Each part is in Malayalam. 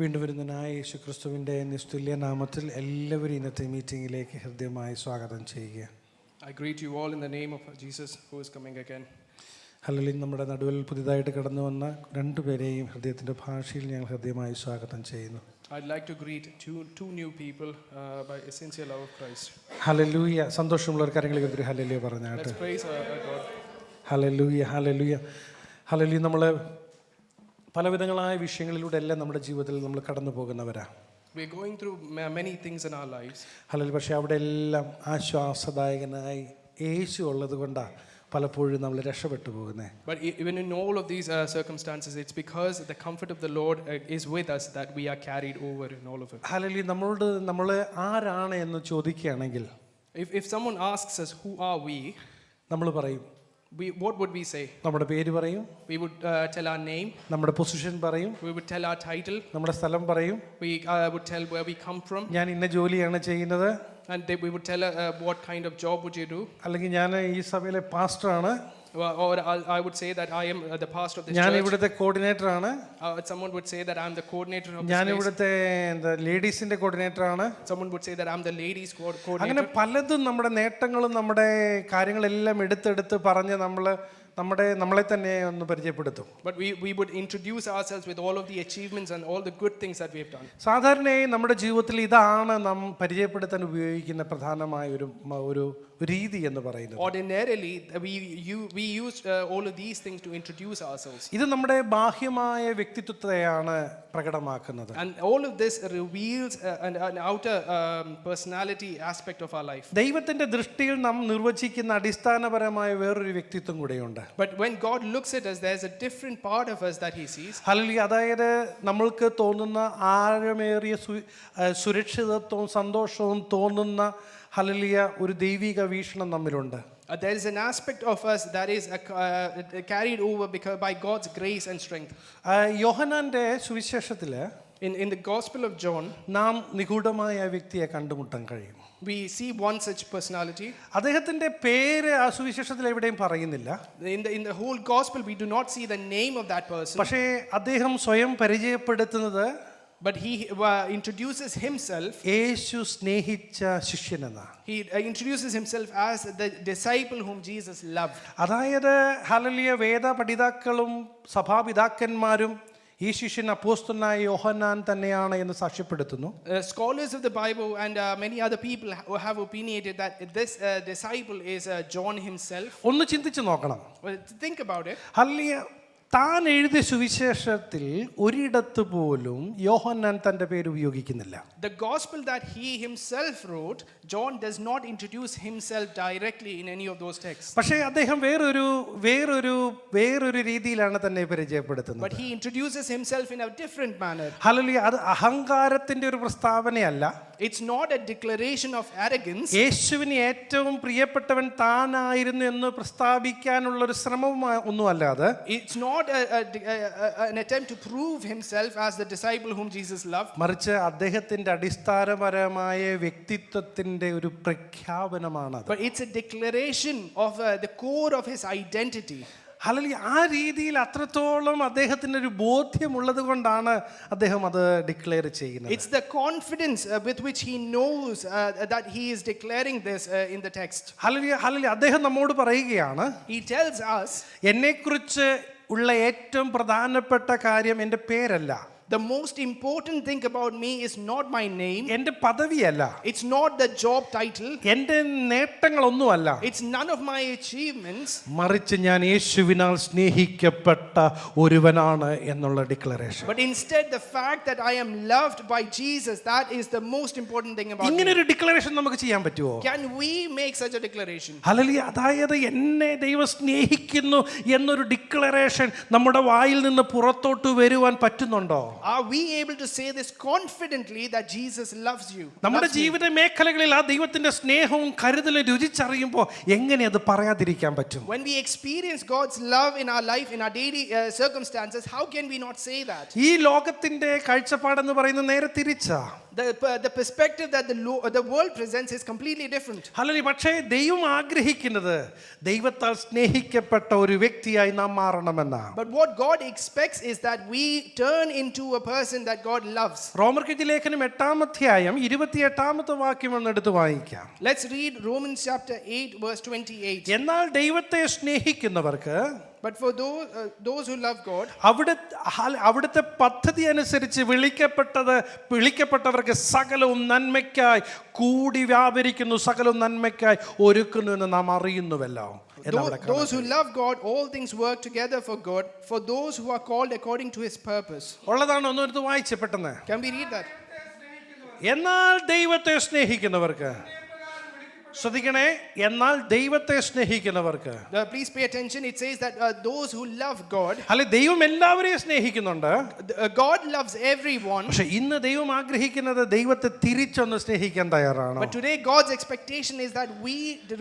വീണ്ടും വരുന്നതിനായ യേശു ക്രിസ്തുവിൻ്റെ നിസ്തുല്യ നാമത്തിൽ എല്ലാവരും ഇന്നത്തെ മീറ്റിംഗിലേക്ക് ഹൃദ്യമായി സ്വാഗതം ചെയ്യുക. I greet you all in the name of Jesus who is coming again. Hallelujah. നമ്മുടെ നടുവിൽ പുതിയതായിട്ട് കടന്നു വന്ന രണ്ടുപേരെയും ഹൃദയത്തിൻ്റെ ഭാഷയിൽ ഞങ്ങൾ ഹൃദ്യമായി സ്വാഗതം ചെയ്യുന്നു. I'd like to greet two new people by essential love of Christ. Hallelujah. സന്തോഷമുള്ളവർ കരങ്ങളിൽ ഒരു ഹല്ലേലൂയ പറഞ്ഞാട്ടെ. Let's praise our God. Hallelujah, hallelujah, hallelujah. നമ്മൾ പലവിധങ്ങളായ വിഷയങ്ങളിലൂടെ എല്ലാം നമ്മുടെ ജീവിതത്തിൽ നമ്മൾ കടന്നു പോകുന്നവരാണ്. We are going through many things in our lives. Hallelujah. പക്ഷേ അവിടെ എല്ലാം ആശ്വാസദായകനായി യേശു ഉള്ളത് കൊണ്ടാണ് പലപ്പോഴും നമ്മൾ രക്ഷപ്പെട്ടു പോകുന്നത്. But even in all of these circumstances, it's because the comfort of the Lord is with us that we are carried over in all of it. Hallelujah. നമ്മൾ ആരാണ് എന്ന് ചോദിക്കുകയാണെങ്കിൽ, If someone asks us who are we, നമ്മൾ പറയും, what would we say? നമ്മുടെ പേര് പറയും, We would tell our name, നമ്മുടെ പൊസിഷൻ പറയും, we would tell our title, നമ്മുടെ സ്ഥലം പറയും, we would tell where we come from, ഞാൻ ഇന്ന ജോലിയാണ് ചെയ്യുന്നത്, and we would tell what kind of job would you do, അല്ലെങ്കിൽ ഞാൻ ഈ സഭയിലെ പാസ്റ്ററാണ്, or I would say that I am the pastor of this ഞാൻ church. ഇവിടുത്തെ കോർഡിനേറ്റർ ആണ്, Someone would say that I'm the coordinator of ഞാൻ this place. ഇവിടുത്തെ ലേഡീസിന്റെ കോർഡിനേറ്റർ ആണ്. Someone would say that I'm the ladies അങ്ങനെ coordinator. പലതും നമ്മുടെ നേട്ടങ്ങളും നമ്മുടെ കാര്യങ്ങളെല്ലാം എടുത്തെടുത്ത് പറഞ്ഞ് നമ്മളെ തന്നെ ഒന്ന് പരിചയപ്പെടുത്തും. But we would introduce ourselves with all of the achievements and all the good things that we have done. സാധാരണയായി നമ്മുടെ ജീവിതത്തിൽ ഇതാണ് നാം പരിചയപ്പെടുത്താൻ ഉപയോഗിക്കുന്ന പ്രധാനമായ ഒരു രീതി എന്ന് പറയുന്നത്. Ordinarily, we use all of these things to introduce ourselves. ഇത് നമ്മുടെ ബാഹ്യമായ വ്യക്തിത്വത്തെയാണ് പ്രകടമാക്കുന്നത്. And all of this reveals an outer personality aspect of our life. ദൈവത്തിന്റെ ദൃഷ്ടിയിൽ നാം നിർവചിക്കുന്ന അടിസ്ഥാനപരമായ വേറൊരു വ്യക്തിത്വം കൂടെയുണ്ട്. But when God looks at us, there's a different part of us that He sees. Hallelujah. അതായത് നമ്മൾക്ക് തോന്നുന്ന ആഴമേറിയ സുരക്ഷിതത്വവും സന്തോഷവും തോന്നുന്ന ഹല്ലേലൂയ ഒരു ദൈവിക വീക്ഷണം നമ്മിലുണ്ട്. There is an aspect of us that is carried over by God's grace and strength. യോഹന്നാന്റെ സുവിശേഷത്തിൽ In the Gospel of John, നാം നിഗൂഢമായ വ്യക്തിയെ കണ്ടുമുട്ടാൻ കഴിയും. we see one such personality. അദ്ദേഹത്തിന്റെ പേര് ആ സുവിശേഷത്തിൽ എവിടെയും പറയുന്നില്ല. In the whole Gospel, we do not see the name of that person. പക്ഷേ അദ്ദേഹം സ്വയം പരിചയപ്പെടുത്തുന്നത്, But he introduces himself. യേശു സ്നേഹിച്ച ശിഷ്യനെന്ന. He introduces himself as the disciple whom Jesus loved. അതായത് ഹല്ലേലൂയ വേദ പഠിതാക്കളും സഭാപിതാക്കന്മാരും ഈ ശിഷ്യൻ അപ്പോസ്തലനായ യോഹന്നാൻ തന്നെയാണ് എന്ന് സാക്ഷ്യപ്പെടുത്തുന്നു. Scholars of the Bible and many other people have opinionated that this disciple is John himself. ഒന്ന് ചിന്തിച്ചു നോക്കണം. Think about it. ഹല്ലേലൂയ. താൻ എഴുതിയ സുവിശേഷത്തിൽ ഒരിടത്ത് പോലും യോഹന്നാൻ തന്റെ പേര് ഉപയോഗിക്കുന്നില്ല. The gospel that he himself wrote, John does not introduce himself directly in any of those texts. പക്ഷേ അദ്ദേഹം വേറൊരു രീതിയിലാണ് തന്നെ പരിചയപ്പെടുത്തുന്നത്. But he introduces himself in a different manner. Hallelujah. അത് അഹങ്കാരത്തിന്റെ ഒരു പ്രസ്താവനയല്ല. It's not a declaration of arrogance. യേശുവിന് ഏറ്റവും പ്രിയപ്പെട്ടവൻ താനായിരുന്നു എന്ന് പ്രസ്താവിക്കാനുള്ള ഒരു ശ്രമം ഒന്നുമല്ല അത്. It's not an attempt to prove himself as the disciple whom Jesus loved. മറിച്ച് അദ്ദേഹത്തിന്റെ അടിസ്ഥാനപരമായ വ്യക്തിത്വത്തിന്റെ ഒരു പ്രഖ്യാപനമാണ് അത്. But it's a declaration of the core of his identity. Hallelujah. ആ രീതിയിൽ അത്രത്തോളം അദ്ദേഹത്തിന് ഒരു ബോധ്യമുള്ളത് കൊണ്ടാണ് അദ്ദേഹം അത് ഡിക്ലെയർ ചെയ്യുന്നത്. It's the confidence with which he knows that he is declaring this in the text. Hallelujah. Hallelujah. അദ്ദേഹം നമ്മോട് പറയുകയാണ്, He tells us, എന്നെക്കുറിച്ച് ഉള്ള ഏറ്റവും പ്രധാനപ്പെട്ട കാര്യം എൻ്റെ പേരല്ല. the most important thing about me is not my name. എൻ്റെ പദവിയല്ല. It's not the job title. എൻ്റെ നേട്ടങ്ങളൊന്നുമല്ല. It's none of my achievements. മറിച്ച് ഞാൻ യേശുവിനാൽ സ്നേഹിക്കപ്പെട്ട ഒരുവനാണ് എന്നുള്ള declaration. But instead the fact that I am loved by Jesus, that is the most important thing about ഇങ്ങനെ me. ഒരു ഡിക്ലറേഷൻ നമുക്ക് ചെയ്യാൻ പറ്റുമോ? Can we make such a declaration? Hallelujah. അതായത് എന്നെ ദൈവം സ്നേഹിക്കുന്നു എന്നൊരു ഡിക്ലറേഷൻ നമ്മുടെ വായിൽ നിന്ന് പുറത്തോട്ട് വരുവാൻ പറ്റുന്നുണ്ടോ? Are we able to say this confidently that Jesus loves you? നമ്മുടെ ജീവിത മേഖലകളിൽ ആ ദൈവത്തിന്റെ സ്നേഹവും കരുതലും രുചിച്ചറിയുമ്പോൾ എങ്ങനെ അത് പറയാതിരിക്കാൻ പറ്റും? When we experience God's love in our life, in our daily circumstances, how can we not say that? ഈ ലോകത്തിന്റെ കാഴ്ചപ്പാടെന്ന് പറയുന്നത് നേരെ തിരിച്ചാ. The perspective that the world presents is completely different. Hallelujah. പക്ഷേ ദൈവം ആഗ്രഹിക്കുന്നത് ദൈവത്താൽ സ്നേഹിക്കപ്പെട്ട ഒരു വ്യക്തിയായി നാം മാറണമെന്നാണ്. But what God expects is that we turn into a person that God loves. റോമർക്കെഴുതിയ ലേഖനം 8-ാം അധ്യായം 28-ാമത്തെ വാക്യം ഒന്ന് എടുത്ത് വായിക്കാം. Let's read Romans chapter 8 verse 28. എന്നാൽ ദൈവത്തെ സ്നേഹിക്കുന്നവർക്ക്, But for those who love God, അവിടുത്തെ പദ്ധതി അനുസരിച്ച് വിളിക്കപ്പെട്ടവർക്ക് സകലവും നന്മയ്ക്കായി കൂടി വ്യാപരിക്കുന്നു, സകലവും നന്മയ്ക്കായി ഒരുക്കുന്നു എന്ന് നാം അറിയുന്നുവല്ലോ. those who love God, all things work together for good, for those who are called according to his purpose. ഉള്ളതാണ്, ഒന്നും എടുത്ത് വായിച്ചേ പെട്ടെന്ന്. Can we read that? എന്നാൽ ദൈവത്തെ സ്നേഹിക്കുന്നവർക്ക്, ശ്രദ്ധിക്കണേ, എന്നാൽ ദൈവത്തെ സ്നേഹിക്കുന്നവർക്ക്. Please pay attention. It says that those who love God, അല്ലെ, ദൈവം എല്ലാവരെയും സ്നേഹിക്കുന്നുണ്ട്. God loves everyone. പക്ഷെ ഇന്ന് ദൈവം ആഗ്രഹിക്കുന്നത് ദൈവത്തെ തിരിച്ചൊന്ന് സ്നേഹിക്കാൻ തയ്യാറാണ്. But today God's expectation is that we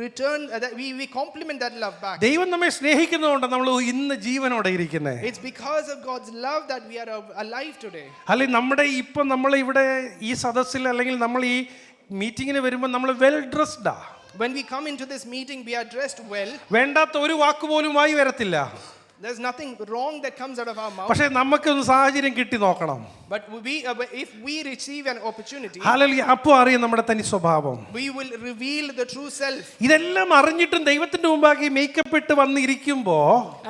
return, that we complement that love back. ദൈവം നമ്മെ സ്നേഹിക്കുന്നതുകൊണ്ട് നമ്മൾ ഇന്ന് ജീവനോടെ ഇരിക്കുന്നേ. It's because of God's love that we are alive today. അല്ലെ, നമ്മൾ ഇവിടെ ഈ സദസ്സിൽ അല്ലെങ്കിൽ നമ്മൾ ഈ മീറ്റിങ്ങിന് വരുമ്പോൾ നമ്മൾ well ഡ്രസ്ഡാ. When we come into this meeting, we are dressed well. വേണ്ടാത്ത ഒരു വാക്ക് പോലും വായി വരത്തില്ല. There's nothing wrong that comes out of our mouth. പക്ഷേ നമുക്കൊരു സാഹചര്യം കിട്ടി നോക്കണം. But if we receive an opportunity, hallelujah, അപ്പോൾ അറിയാം നമ്മുടെ തനി സ്വഭാവം. we will reveal the true self. ഇതെല്ലാം അറിഞ്ഞിട്ടും ദൈവത്തിന്റെ മുമ്പാകെ മേക്കപ്പ് ഇട്ട് വന്നിരിക്കുമ്പോ,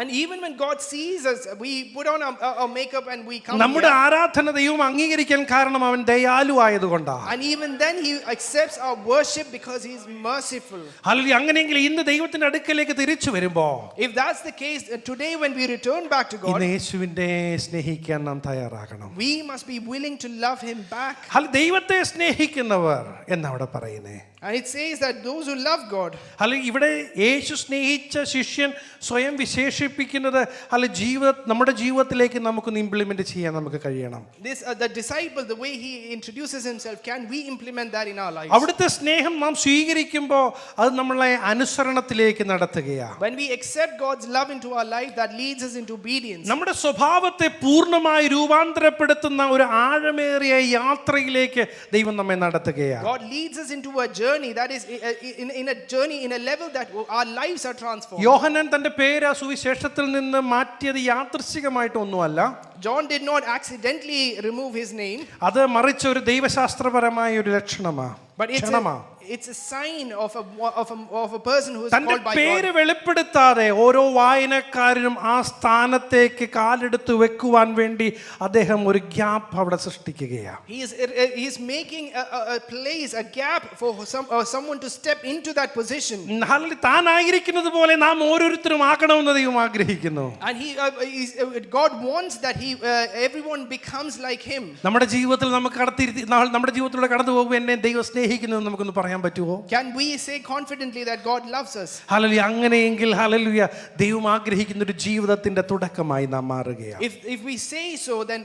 And even when God sees us, we put on our makeup and we come നമ്മുടെ here. ആരാധന ദൈവം അംഗീകരിക്കാൻ കാരണം അവൻ ദയാലു ആയതുകൊണ്ടാണ്. And even then he accepts our worship because he is merciful. Hallelujah. അങ്ങനെയെങ്കിൽ ഇന്ന് ദൈവത്തിന്റെ അടുക്കലേക്ക് തിരിച്ചു വരുമ്പോ, If that's the case, today when we return back to God, ഇന്ന് യേശുവിനെ സ്നേഹിക്കാൻ നാം തയ്യാറാകണം. we must be willing to love him back. ദൈവത്തെ സ്നേഹിക്കുന്നവർ എന്നവിടെ പറയുന്നേ. And it says that those who love God, അല്ലെങ്കിൽ ഇവിടെ യേശു സ്നേഹിച്ച ശിഷ്യൻ സ്വയം വിശേഷിപ്പിക്കുന്നത് നമ്മുടെ ജീവിതത്തിലേക്ക് നമുക്കൊന്ന് ഇംപ്ലിമെന്റ് ചെയ്യാൻ നമുക്ക് കഴിയണം. the disciple, the way he introduces himself, can we implement that in our lives? അവിടുത്തെ സ്നേഹം നാം സ്വീകരിക്കുമ്പോൾ അത് നമ്മളെ അനുസരണത്തിലേക്ക് നടത്തുകയാണ്. When we accept God's love into our life, that leads us into obedience. നമ്മുടെ സ്വഭാവത്തെ പൂർണ്ണമായി രൂപാന്തരപ്പെടുത്തുന്ന ഒരു ആഴമേറിയ യാത്രയിലേക്ക് ദൈവം നമ്മെ നടത്തുകയാണ്. God leads us into a journey that is in a level that our lives are transformed. യോഹന്നാൻ തന്റെ പേര് സുവിശേഷത്തിൽ നിന്ന് മാറ്റിയത് യാദൃശ്ചികമായിട്ടൊന്നുമല്ല. John did not accidentally remove his name. അത് മറിച്ച് ഒരു ദൈവശാസ്ത്രപരമായ ഒരു ലക്ഷണമാണ്. But it's a sign of a person who is തന്റെ called by പേര് God. വെളിപ്പെടുത്താതെ ഓരോ വായനക്കാരനും ആ സ്ഥാനത്തേക്ക് കാലെടുത്ത് വെക്കുവാൻ വേണ്ടി അദ്ദേഹം ഒരു ഗ്യാപ്പ് അവിടെ സൃഷ്ടിക്കുകയാണ്. He is making a place, a gap for someone to step into that position. താനായിരിക്കുന്നത് പോലെ നാം ഓരോരുത്തരും ആകണമെന്ന് ദൈവം ആഗ്രഹിക്കുന്നു. And God wants that everyone becomes like him. നമ്മുടെ ജീവിതത്തിൽ നമ്മുടെ ജീവിതത്തിലൂടെ കടന്നു പോകുമ്പോൾ എന്നെ ദൈവം സ്നേഹിക്കുന്നു എന്ന് നമുക്കൊന്ന് പറയാൻ പറ്റുമോ? Can we say confidently that God loves us? Hallelujah. അങ്ങനെയെങ്കിൽ ഹല്ലേലൂയ, ദൈവം ആഗ്രഹിക്കുന്ന ഒരു ജീവിതത്തിന്റെ തുടക്കമായി നാം മാറുകയാണ്. If we say so, then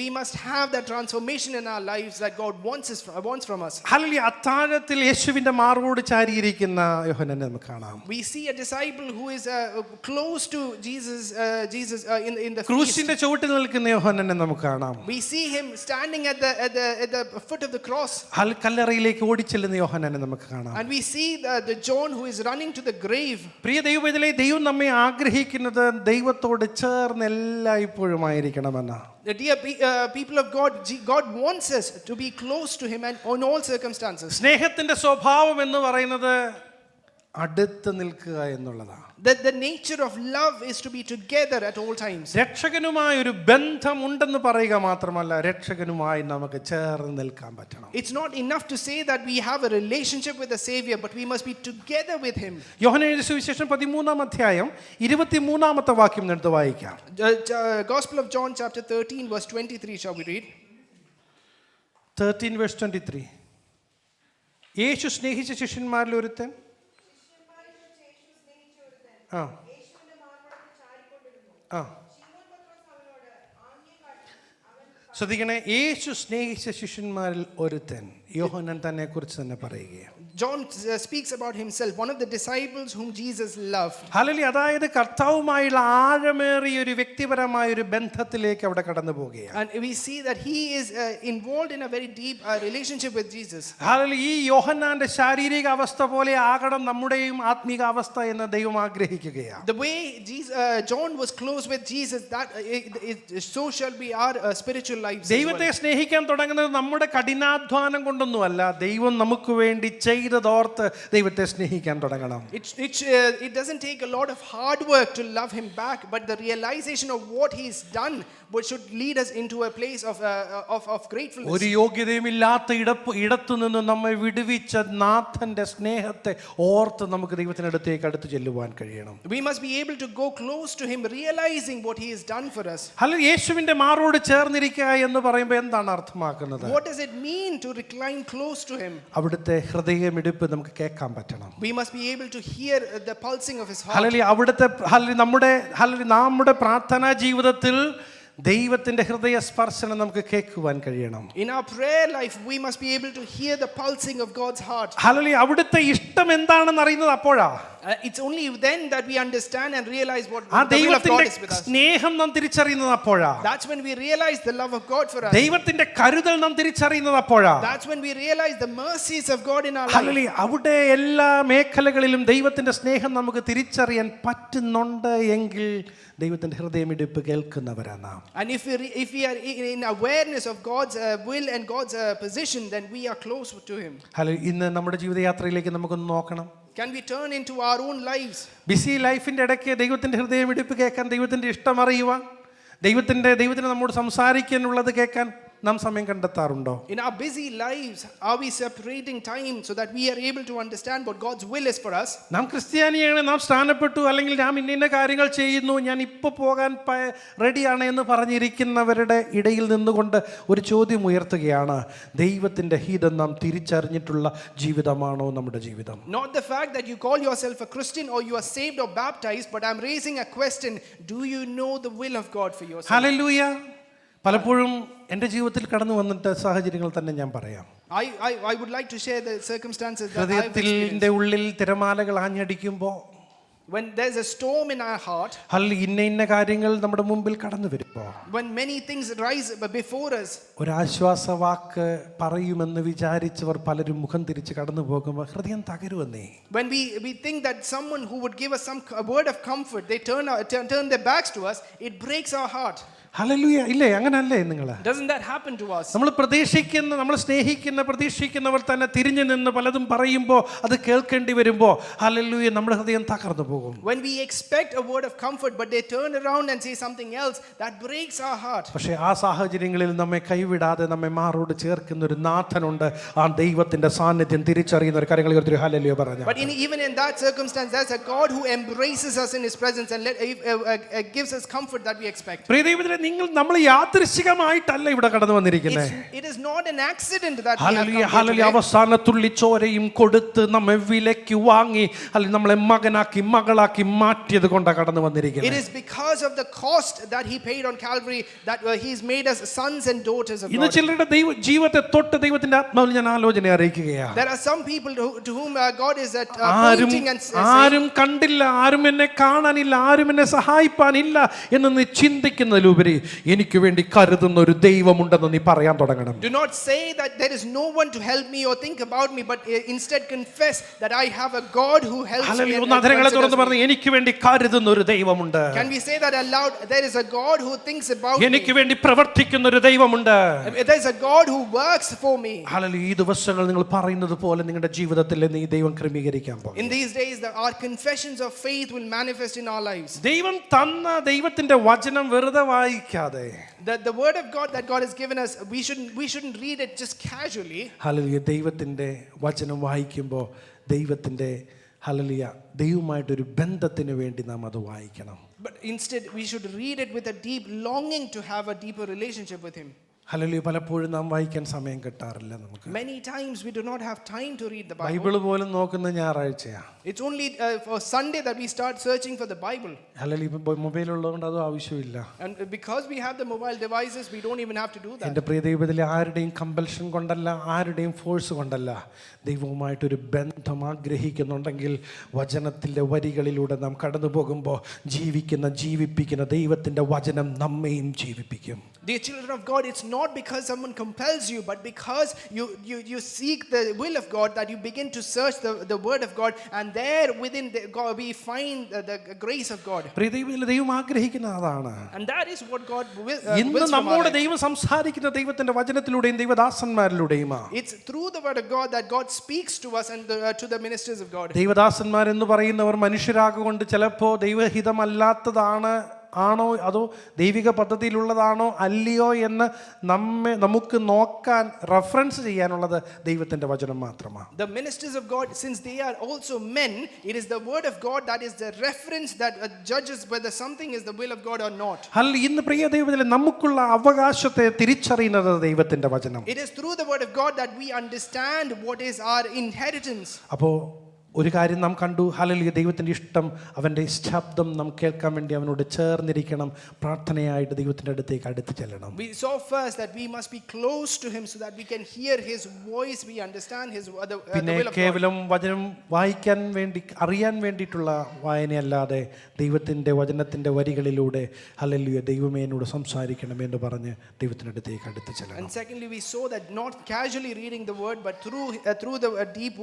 we must have that transformation in our lives that God wants from us. Hallelujah. അത്താഴത്തിൽ യേശുവിന്റെ മാറോട് ചാരിയിരിക്കുന്ന യോഹന്നാനെ നമുക്ക് കാണാം. We see a disciple who is close to Jesus in the feast. ക്രൂശിന്റെ ചുവട്ടിൽ നിൽക്കുന്ന യോഹന്നാനെ നമുക്ക് കാണാം. We see him standing at the foot of the cross. കല്ലറയിലേക്ക് ഓടിച്ചെല്ലുന്ന യോഹന്നാനെ നമുക്ക് കാണാം. And we see the John who is running to the grave. പ്രിയ ദൈവവേദനയിലെ ദൈവം നമ്മെ ആഗ്രഹിക്കുന്നത് ദൈവത്തോട് ചേർന്ന് എല്ലായ്പ്പോഴും ആയിരിക്കണമെന്നാ. The dear people of God, God wants us to be close to him and on all circumstances. സ്നേഹത്തിന്റെ സ്വഭാവം എന്ന് പറയുന്നത് അടുത്ത് നിൽക്കുക എന്നുള്ളതാണ്. That the nature of love is to be together at all times. രക്ഷകനുമായി ഒരു ബന്ധം ഉണ്ടെന്ന് പറയുക മാത്രമല്ല, രക്ഷകനുമായി നമുക്ക് ചേർന്ന് നിൽക്കാൻ പറ്റണം. It's not enough to say that we have a relationship with the Savior, but we must be together with him. യോഹന്നാന്റെ സുവിശേഷം 13-ാം അധ്യായം 23-ാമത്തെ വാക്യം എടുത്ത് വായിക്കാം. Gospel of John chapter 13 verse 23 shall we read? 13 verse 23. യേശു സ്നേഹിച്ച ശിഷ്യന്മാരിൽ ഒരുത്തൻ ശ്രദ്ധിക്കണേ, യേശു സ്നേഹിച്ച ശിഷ്യന്മാരിൽ ഒരുത്തൻ യോഹന്നാൻ തന്നെ കുറിച്ച് തന്നെ പറയുകയാണ്. John speaks about himself, one of the disciples whom Jesus loved. Hallelujah. അതായത് കർത്താവുമായുള്ള ആഴമേറിയ ഒരു വ്യക്തിപരമായ ഒരു ബന്ധത്തിലേക്ക് അവിടെ കടന്നു പോവുകയാണ്. And we see that he is involved in a very deep relationship with Jesus. Hallelujah. ഈ യോഹന്നാന്റെ ശാരീരിക അവസ്ഥ പോലെ ആകണം നമ്മുടെയും ആത്മീക അവസ്ഥ എന്ന് ദൈവം ആഗ്രഹിക്കുകയാണ്. The way John was close with Jesus, that so shall be our spiritual lives. ദൈവത്തെ സ്നേഹിക്കാൻ തുടങ്ങുന്നത് നമ്മുടെ കഠിനാധ്വാനം കൊണ്ടൊന്നുമല്ല, ദൈവം നമുക്ക് വേണ്ടി ചെയ്തതോർത്ത് ദൈവത്തെ സ്നേഹിക്കാൻ തുടങ്ങണം. It doesn't take a lot of hard work to love him back, but the realization of what he's done should lead us into a place of gratefulness. ഒരു യോഗ്യതയുമില്ലാത്ത ഇടത്തു നിന്ന് നമ്മെ വിടുവിച്ച നാഥന്റെ സ്നേഹത്തെ ഓർത്ത് നമുക്ക് ദൈവത്തിനടുത്തേക്ക് അടുത്ത് ചെല്ലുവാൻ കഴിയണം. We must be able to go close to him, realizing what he has done for us. Hallelujah. യേശുവിന്റെ മാറോട് ചേർന്നിരിക്കുക എന്ന് പറയുമ്പോൾ എന്താണ് അർത്ഥമാക്കുന്നത്? What does it mean to recline close to him? അവിടുത്തെ ഹൃദയമിടിപ്പ് നമുക്ക് കേൾക്കാൻ പറ്റണം. We must be able to hear the pulsing of his heart. Hallelujah. അവിടുത്തെ നമ്മുടെ പ്രാർത്ഥനാ ജീവിതത്തിൽ ദൈവത്തിന്റെ ഹൃദയ സ്പർശനം നമുക്ക് കേൾക്കുവാൻ കഴിയണം. In our prayer life, we must be able to hear the pulsing of God's heart. Hallelujah. അവിടുത്തെ ഇഷ്ടം എന്താണെന്ന് അറിയുന്നത് അപ്പോഴാ. It's only then that we understand and realize what ആ the will of God ദൈവത്തിന്റെ is with us. സ്നേഹം നാം തിരിച്ചറിയുന്നത് അപ്പോഴാ. That's when we realize the love of God for us. ദൈവത്തിന്റെ കരുതൽ നാം തിരിച്ചറിയുന്നത് അപ്പോഴാ. That's when we realize the mercies of God in our life. Hallelujah. അവിടെ എല്ലാ മേഖലകളിലും ദൈവത്തിന്റെ സ്നേഹം നമുക്ക് തിരിച്ചറിയാൻ പറ്റുന്നുണ്ട് എങ്കിൽ ദൈവത്തിന്റെ ഹൃദയമിടിപ്പ് കേൾക്കുന്നവരാണ് നാം. And if we are in awareness of God's will and God's position, then we are close to him. Hallelujah. ഇന്ന് നമ്മുടെ ജീവിതയാത്രയിലേക്ക് നമുക്കൊന്ന് നോക്കണം. Can we turn into our own lives? Busy ലൈഫിന്റെ ഇടയ്ക്ക് ദൈവത്തിന്റെ ഹൃദയമിടിപ്പ് കേൾക്കാൻ, ദൈവത്തിന്റെ ഇഷ്ടം അറിയുവാൻ, ദൈവത്തിന് നമ്മോട് സംസാരിക്കാനുള്ളത് കേൾക്കാൻ നാം സമയം കണ്ടെത്താറുണ്ടോ? In our busy lives, are we separating time so that we are able to understand what God's will is for us? നാം ക്രിസ്ത്യാനിയാണ്, നാം സ്ഥാനപ്പെട്ടു, അല്ലെങ്കിൽ നാം ഇന്ന കാര്യങ്ങൾ ചെയ്യുന്നു, ഞാൻ ഇപ്പോൾ പോകാൻ റെഡിയാണ് എന്ന് പറഞ്ഞിരിക്കുന്നവരുടെ ഇടയിൽ നിന്നുകൊണ്ട് ഒരു ചോദ്യം ഉയർത്തുകയാണ്. ദൈവത്തിന്റെ ഹിതം നാം തിരിച്ചറിഞ്ഞിട്ടുള്ള ജീവിതമാണോ നമ്മുടെ ജീവിതം? Not the fact that you call yourself a Christian or you are saved or baptized, but I'm raising a question: do you know the will of God for yourself? Hallelujah. പലപ്പോഴും എൻ്റെ ജീവിതത്തിൽ കടന്നു വന്നിട്ട് സാഹചര്യങ്ങൾ തന്നെ ഞാൻ പറയാം. I would like to share the circumstances that I've experienced. ഹൃദയത്തിന്റെ ഉള്ളിൽ തിരമാലകൾ ആഞ്ഞടിക്കുമ്പോൾ, when there's a storm in our heart, ഇന്ന കാര്യങ്ങൾ നമ്മുടെ മുമ്പിൽ കടന്നു വരുമ്പോൾ, when many things rise before us, ഒരു ആശ്വാസവാക്ക് പറയുമെന്ന് വിചാരിച്ചവർ പലരും മുഖം തിരിച്ച് കടന്നു പോകുമ്പോൾ ഹൃദയം തകരുവന്നേ. when we think that someone who would give us a word of comfort, they turn their backs to us, it breaks our heart. Hallelujah. ഇല്ലേ? അങ്ങനല്ലേ നിങ്ങൾ? Doesn't that happen to us? നമ്മൾ പ്രതീക്ഷിക്കുന്നവർ തന്നെ തിരിഞ്ഞു നിന്ന് പലതും പറയുമ്പോൾ അത് കേൾക്കേണ്ടി വരുമ്പോൾ ഹല്ലേലൂയ നമ്മുടെ ഹൃദയം തകർന്നു പോകും. When we expect a word of comfort but they turn around and say something else, that breaks our heart. പക്ഷേ ആ സാഹചര്യങ്ങളിൽ നമ്മെ കൈവിടാതെ നമ്മെ മാറോട് ചേർക്കുന്ന ഒരു നാഥനുണ്ട്. ആ ദൈവത്തിന്റെ സാന്നിധ്യം തിരിച്ചറിയുന്ന ഒരു കാര്യങ്ങൾ ഒരു ഹല്ലേലൂയ പറഞ്ഞു. But even in that circumstance, there's a God who embraces us in his presence and gives us comfort that we expect. നമ്മൾ യാദൃശ്ചികമായിട്ടല്ല ഇവിടെ കടന്നു വന്നിരിക്കുന്നത്. It is not an accident that we hallelujah. have come hallelujah. അവസാന തുള്ളി ചോരയും കൊടുത്ത് നമ്മെ വിലയ്ക്ക് വാങ്ങി, അല്ലെങ്കിൽ നമ്മളെ മകനാക്കി മകളാക്കി മാറ്റിയത് കൊണ്ടാണ് കടന്നു വന്നിരിക്കുന്നത്. It is because of the cost that he paid on Calvary that he's made us sons and daughters of ഇന്ന് God. ചിലരുടെ ജീവിതത്തെ തൊട്ട് ദൈവത്തിന്റെ ആത്മാവിൽ ഞാൻ ആലോചന അറിയിക്കുകയാണ്. There are some people to whom God is ആരും pointing and saying, കണ്ടില്ല, ആരും എന്നെ കാണാനില്ല, ആരും എന്നെ സഹായിപ്പാനില്ല എന്ന് നീ ചിന്തിക്കുന്നതിലുപരി എനിക്ക് വേണ്ടി കരുതുന്ന ഒരു ദൈവമുണ്ടെന്ന് നീ പറയാൻ തുടങ്ങണം. do not say that there is no one to help me or think about me, but instead confess that I have a God who helps me. അധരങ്ങളെ തുറന്ന് പറഞ്ഞു, എനിക്ക് വേണ്ടി കരുതുന്ന ഒരു ദൈവമുണ്ട്. Can we say that aloud? There is a God who thinks about me. എനിക്ക് വേണ്ടി പ്രവർത്തിക്കുന്ന ഒരു ദൈവമുണ്ട്. There is a God who works for me. Hallelujah. ഈ ദിവസങ്ങൾ നിങ്ങൾ പറയുന്നത് പോലെ നിങ്ങളുടെ ജീവിതത്തിൽ നീ ദൈവം ക്രമീകരിക്കാൻ പോകും. In these days, our confessions of faith will manifest in our lives. ദൈവം തന്ന ദൈവത്തിന്റെ വചനം വെറുതെ വായിക്കാതെ, The word of God that God has given us, we shouldn't read it just casually. Hallelujah. ദൈവത്തിന്റെ വചനം വായിക്കുമ്പോൾ ദൈവത്തിന്റെ ഹല്ലേലൂയ ദൈവമായിട്ടൊരു ബന്ധത്തിന് വേണ്ടി നാം അത് വായിക്കണം. But instead we should read it with a deep longing to have a deeper relationship with him. Hallelujah. പലപ്പോഴും നാം വായിക്കാൻ സമയം കിട്ടാറില്ല നമുക്ക്. Many times we do not have time to read the Bible. Bible പോലും നോക്കുന്ന ഞായറാഴ്ചയാണ്. It's only for Sunday that we start searching for the Bible. Hallelujah. ഇപ്പം മൊബൈൽ ഉള്ളതുകൊണ്ട് അതും ആവശ്യമില്ല. And because we have the mobile devices, we don't even have to do that. എൻ്റെ പ്രിയ ദൈവത്തിലെ ആരുടെയും കമ്പൽഷൻ കൊണ്ടല്ല, ആരുടെയും ഫോഴ്സ് കൊണ്ടല്ല, ദൈവവുമായിട്ടൊരു ബന്ധം ആഗ്രഹിക്കുന്നുണ്ടെങ്കിൽ വചനത്തിൻ്റെ വരികളിലൂടെ നാം കടന്നു പോകുമ്പോൾ ജീവിപ്പിക്കുന്ന ദൈവത്തിൻ്റെ വചനം നമ്മയും ജീവിപ്പിക്കും. Dear children of God, it's not because someone compels you, but because you seek the will of God that you begin to search the word of God, and there within God we find the grace of God. പ്രിയ ദൈവത്തിലെ ദൈവം ആഗ്രഹിക്കുന്ന അതാണ്. And that is what God ഇന്ന് wills from നമ്മോട് our life. ദൈവം സംസാരിക്കുന്ന ദൈവത്തിന്റെ വചനത്തിലൂടെയും ദൈവദാസന്മാരിലൂടെയുമാണ്. It's through the word of God that God speaks to us and to the ministers of God. ദൈവദാസന്മാരെന്ന് പറയുന്നവർ മനുഷ്യരാകൊണ്ട് ചിലപ്പോൾ ദൈവഹിതമല്ലാത്തതാണ് ആണോ അതോ ദൈവിക പദ്ധതിയിലുള്ളതാണോ അല്ലയോ എന്ന് നമുക്ക് നോക്കാൻ റെഫറൻസ് ചെയ്യാനുള്ളത് ദൈവത്തിൻ്റെ വചനം മാത്രമാണ്. The ministers of God, since they are also men, it is the word of God that is the reference that judges whether something is the will of God or not. ഇന്ന് പ്രിയ ദൈവത്തിലെ നമുക്കുള്ള അവകാശത്തെ തിരിച്ചറിയുന്നത് ദൈവത്തിൻ്റെ വചനം. It is through the word of God that we understand what is our inheritance. അപ്പോൾ ഒരു കാര്യം നാം കണ്ടു. ഹല്ലേലൂയ. ദൈവത്തിൻ്റെ ഇഷ്ടം, അവൻ്റെ ശബ്ദം നാം കേൾക്കാൻ വേണ്ടി അവനോട് ചേർന്നിരിക്കണം. പ്രാർത്ഥനയായിട്ട് ദൈവത്തിൻ്റെ അടുത്ത് ചെല്ലണം. We saw first that we must be close to him so that we can hear his voice, we understand his the പിന്നെ will of God. കേവലം വചനം വായിക്കാൻ വേണ്ടി അറിയാൻ വേണ്ടിയിട്ടുള്ള വായനയല്ലാതെ ദൈവത്തിൻ്റെ വചനത്തിൻ്റെ വരികളിലൂടെ ഹല്ലേലൂയ ദൈവമേ എന്നോട് സംസാരിക്കണമെന്ന് പറഞ്ഞ് ദൈവത്തിൻ്റെ അടുത്ത് ചെല്ലണം. And secondly, we saw that not casually reading the word, but through the deep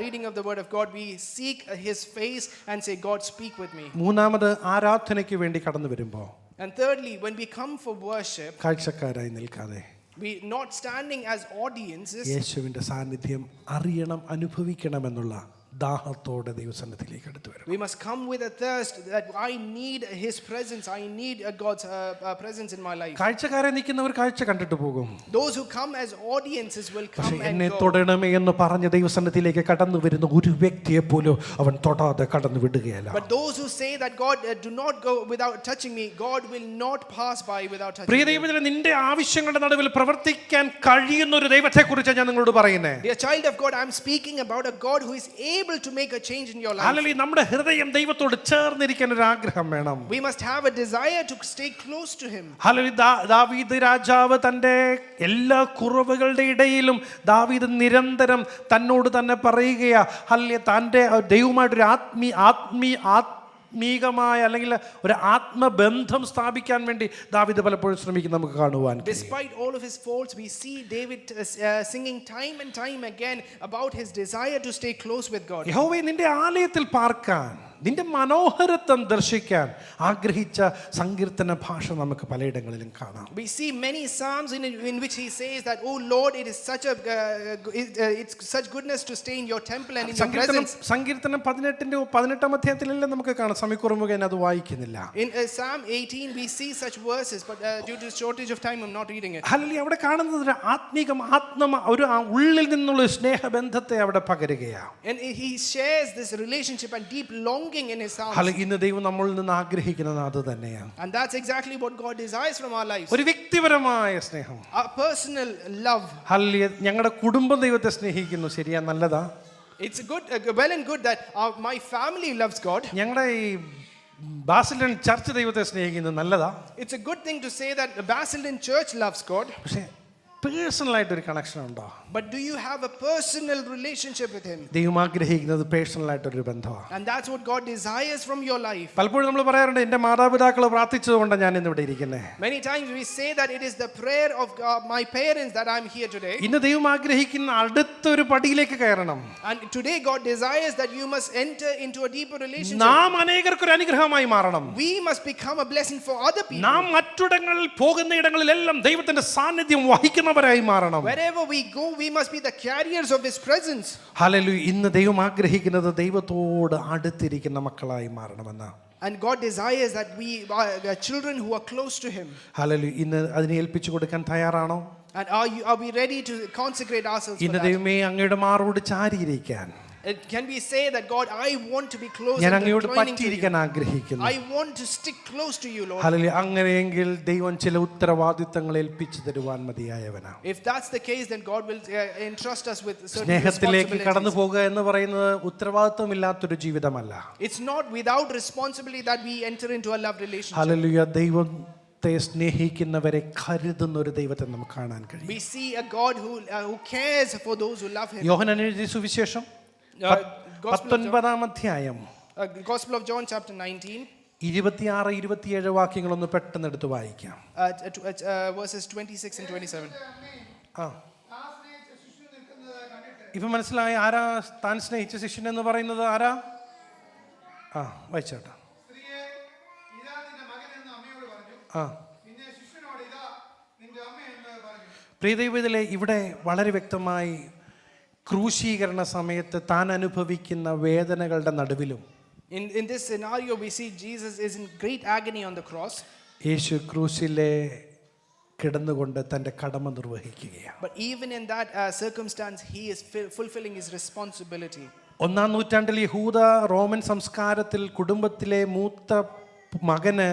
reading of the word of God, we seek his face and say, God, speak with me. മൂന്നാമത് ആരാധനയ്ക്ക് വേണ്ടി കടന്നു വരുമ്പോൾ, And thirdly, when we come for worship, കാഴ്ചക്കാരായി നിൽക്കാതെ we not standing as audiences, യേശുവിൻ്റെ സാന്നിധ്യം അറിയണം, അനുഭവിക്കണമെന്നുള്ള ദാഹത്തോടെ ദൈവസന്നിധിയിലേക്ക് അടുത്ത് വരും. we must come with a thirst that I need his presence, I need God's presence in my life. കാഴ്ചക്കാരെ നിൽക്കുന്നവർ കാഴ്ച കണ്ടിട്ട് പോകും. Those who come as audiences will പക്ഷേ come and എന്നെ go. തൊടണമേ എന്ന് പറഞ്ഞ് ദൈവസന്നിധിയിലേക്ക് കടന്നു വരുന്ന ഒരു വ്യക്തിയെ പോലും അവൻ തൊടാതെ കടന്നു വിടുകയല്ല. But those who say that God do not go without touching me, God will not pass by without touching Priya me. ദൈവത്തിലെ നിന്റെ ആവശ്യങ്ങളുടെ നടുവിൽ പ്രവർത്തിക്കാൻ കഴിയുന്ന ഒരു ദൈവത്തെക്കുറിച്ചാണ് ഞാൻ നിങ്ങളോട് പറയുന്നത്. Dear child of God, I am speaking about a God who is able to make a change in your life. അല്ലെങ്കിൽ നമ്മുടെ ഹൃദയം ദൈവത്തോട് ചേർന്നിരിക്കാൻ ഒരു ആഗ്രഹം വേണം. We must have a desire to stay close to him. ദാവീദ് രാജാവ് തൻ്റെ എല്ലാ കുറവുകളുടെ ഇടയിലും ദാവീദ് നിരന്തരം തന്നോട് തന്നെ പറയുകയാ, തൻ്റെ ദൈവമായിട്ടൊരു ആത്മീകമായ അല്ലെങ്കിൽ ഒരു ആത്മബന്ധം സ്ഥാപിക്കാൻ വേണ്ടി ദാവീദ് പലപ്പോഴും ശ്രമിക്കും നമുക്ക് കാണുവാൻ. Despite all of his faults, we see David singing time and time again about his desire to stay close with God. യഹോവേ നിന്റെ ആലയത്തിൽ പാർക്കാൻ, നിന്റെ മനോഹരത്വം ദർശിക്കാൻ ആഗ്രഹിച്ച സങ്കീർത്തന ഭാഷ നമുക്ക് പലയിടങ്ങളിലും കാണാം. We see many psalms in which he says that, oh Lord, it is such it's such goodness to stay in your temple and in your presence. സങ്കീർത്തനം 18 അധ്യായത്തിലെല്ലാം നമുക്ക് കാണാം. സമയക്കുറവുകൻ അത് വായിക്കുന്നില്ല. In Psalm 18 we see such verses, but due to shortage of time I'm not reading it. Hallelujah. അവിടെ കാണുന്നത് ഒരു ഒരു ഉള്ളിൽ നിന്നുള്ള സ്നേഹബന്ധത്തെ അവിടെ പകരുകയാണ്. And he shares this relationship and deep longing in his psalms. ഇന്ന് ദൈവം നമ്മളിൽ നിന്ന് ആഗ്രഹിക്കുന്നത് അത് തന്നെയാണ്. And that's exactly what God desires from our lives. ഒരു വ്യക്തിപരമായ സ്നേഹം, A personal love. ഹല്ലേലൂയ. ഞങ്ങളുടെ കുടുംബം ദൈവത്തെ സ്നേഹിക്കുന്നു, ശരിയാ, നല്ലതാ. It's good, well and good that my family loves God. ഞങ്ങളുടെ ഈ ബാസിലിയൻ ചർച്ച് ദൈവത്തെ സ്നേഹിക്കുന്നു, നല്ലതാ. It's a good thing to say that the Basildon Church loves God. പക്ഷേ പേഴ്സണലായിട്ടൊരു കണക്ഷൻ ഉണ്ടോ? But do you have a personal relationship with him? ദൈവം ആഗ്രഹിക്കുന്നത് പേഴ്സണലായിട്ടൊരു ബന്ധമാണ്. And that's what God desires from your life. പലപ്പോഴും നമ്മൾ പറയാറുണ്ട്, എൻ്റെ മാതാപിതാക്കൾ പ്രാർത്ഥിച്ചതുകൊണ്ടാണ് ഞാൻ ഇന്ന് ഇവിടെ ഇരിക്കുന്നത്. Many times we say that it is the prayer of my parents that I'm here today. ഇന്ന് ദൈവം ആഗ്രഹിക്കുന്ന അടുത്തൊരു പടിയിലേക്ക് കയറണം. And today God desires that you must enter into a deeper relationship. നാം അനേകർക്കൊരു അനുഗ്രഹമായി മാറണം. We must become a blessing for other people. നാം മറ്റിടങ്ങളിൽ പോകുന്ന ഇടങ്ങളിലെല്ലാം ദൈവത്തിന്റെ സാന്നിധ്യം വഹിക്കുന്നവരായി മാറണം. Wherever we go, we must be the carriers of his presence. Hallelujah. ഇന്ന് ദൈവം ആഗ്രഹിക്കുന്നത് ദൈവത്തോട് അടുത്തിരിക്കുന്ന മക്കളായി മാറണമെന്ന്. And God desires that we are children who are close to him. Hallelujah. ഇന്ന് അതിനെ ഏൽപ്പിച്ചു കൊടുക്കാൻ തയ്യാറാണോ? And are we ready to consecrate ourselves for ഇന്ന് that? ദൈവമേ അങ്ങയുടെ മാറോട് ചാരിയിരിക്കാൻ, Can we say that, God, I want to be close ഞാൻ and അങ്ങയോട് inclining to you. പറ്റിയിരിക്കാൻ ആഗ്രഹിക്കുന്നു. I want to stick close to you, Lord. Hallelujah. അങ്ങനെയെങ്കിൽ ദൈവം ചില ഉത്തരവാദിത്തങ്ങൾ ഏൽപ്പിച്ചു തരുവാൻ മതിയായവനാണ്. If that's the case, then God will entrust us with certain സ്നേഹത്തിലേക്ക് കടന്നു responsibilities. പോകുക എന്ന് പറയുന്നത് ഉത്തരവാദിത്തമില്ലാത്തൊരു ജീവിതമല്ല. It's not without responsibility that we enter into a love relationship. Hallelujah. ദൈവത്തെ സ്നേഹിക്കുന്നവരെ കരുതുന്ന ഒരു ദൈവത്തെ നമുക്ക് കാണാൻ കഴിയും. We see a God who cares for those who love Him. യോഹന്നാൻ എഴുതിയ സുവിശേഷം Gospel of 19-ാം അധ്യായം Gospel of John chapter 19, 26-27 വാക്യങ്ങളൊന്ന് പെട്ടെന്ന് എടുത്ത് വായിക്കാം. verses 26 and 27. ആ, ഇപ്പൊ മനസ്സിലായി ആരാ താൻ സ്നേഹിച്ച ശിഷ്യൻ എന്ന് പറയുന്നത്? ആരാ? ആ, വായിച്ചോട്ടെ. ആ, പ്രിയദൈവത്തിലെ ഇവിടെ വളരെ വ്യക്തമായി ക്രൂശീകരണ സമയത്ത് താൻ അനുഭവിക്കുന്ന വേദനകളുടെ നടുവിലും In this scenario, we see Jesus is in great agony on the cross. യേശു ക്രൂശിലെ കിടന്നുകൊണ്ട് തൻ്റെ കടമ നിർവഹിക്കുകയാണ്. But even in that circumstance, he is fulfilling his responsibility. 1-ാം നൂറ്റാണ്ടിൽ യഹൂദ റോമൻ സംസ്കാരത്തിൽ കുടുംബത്തിലെ മൂത്ത മകന്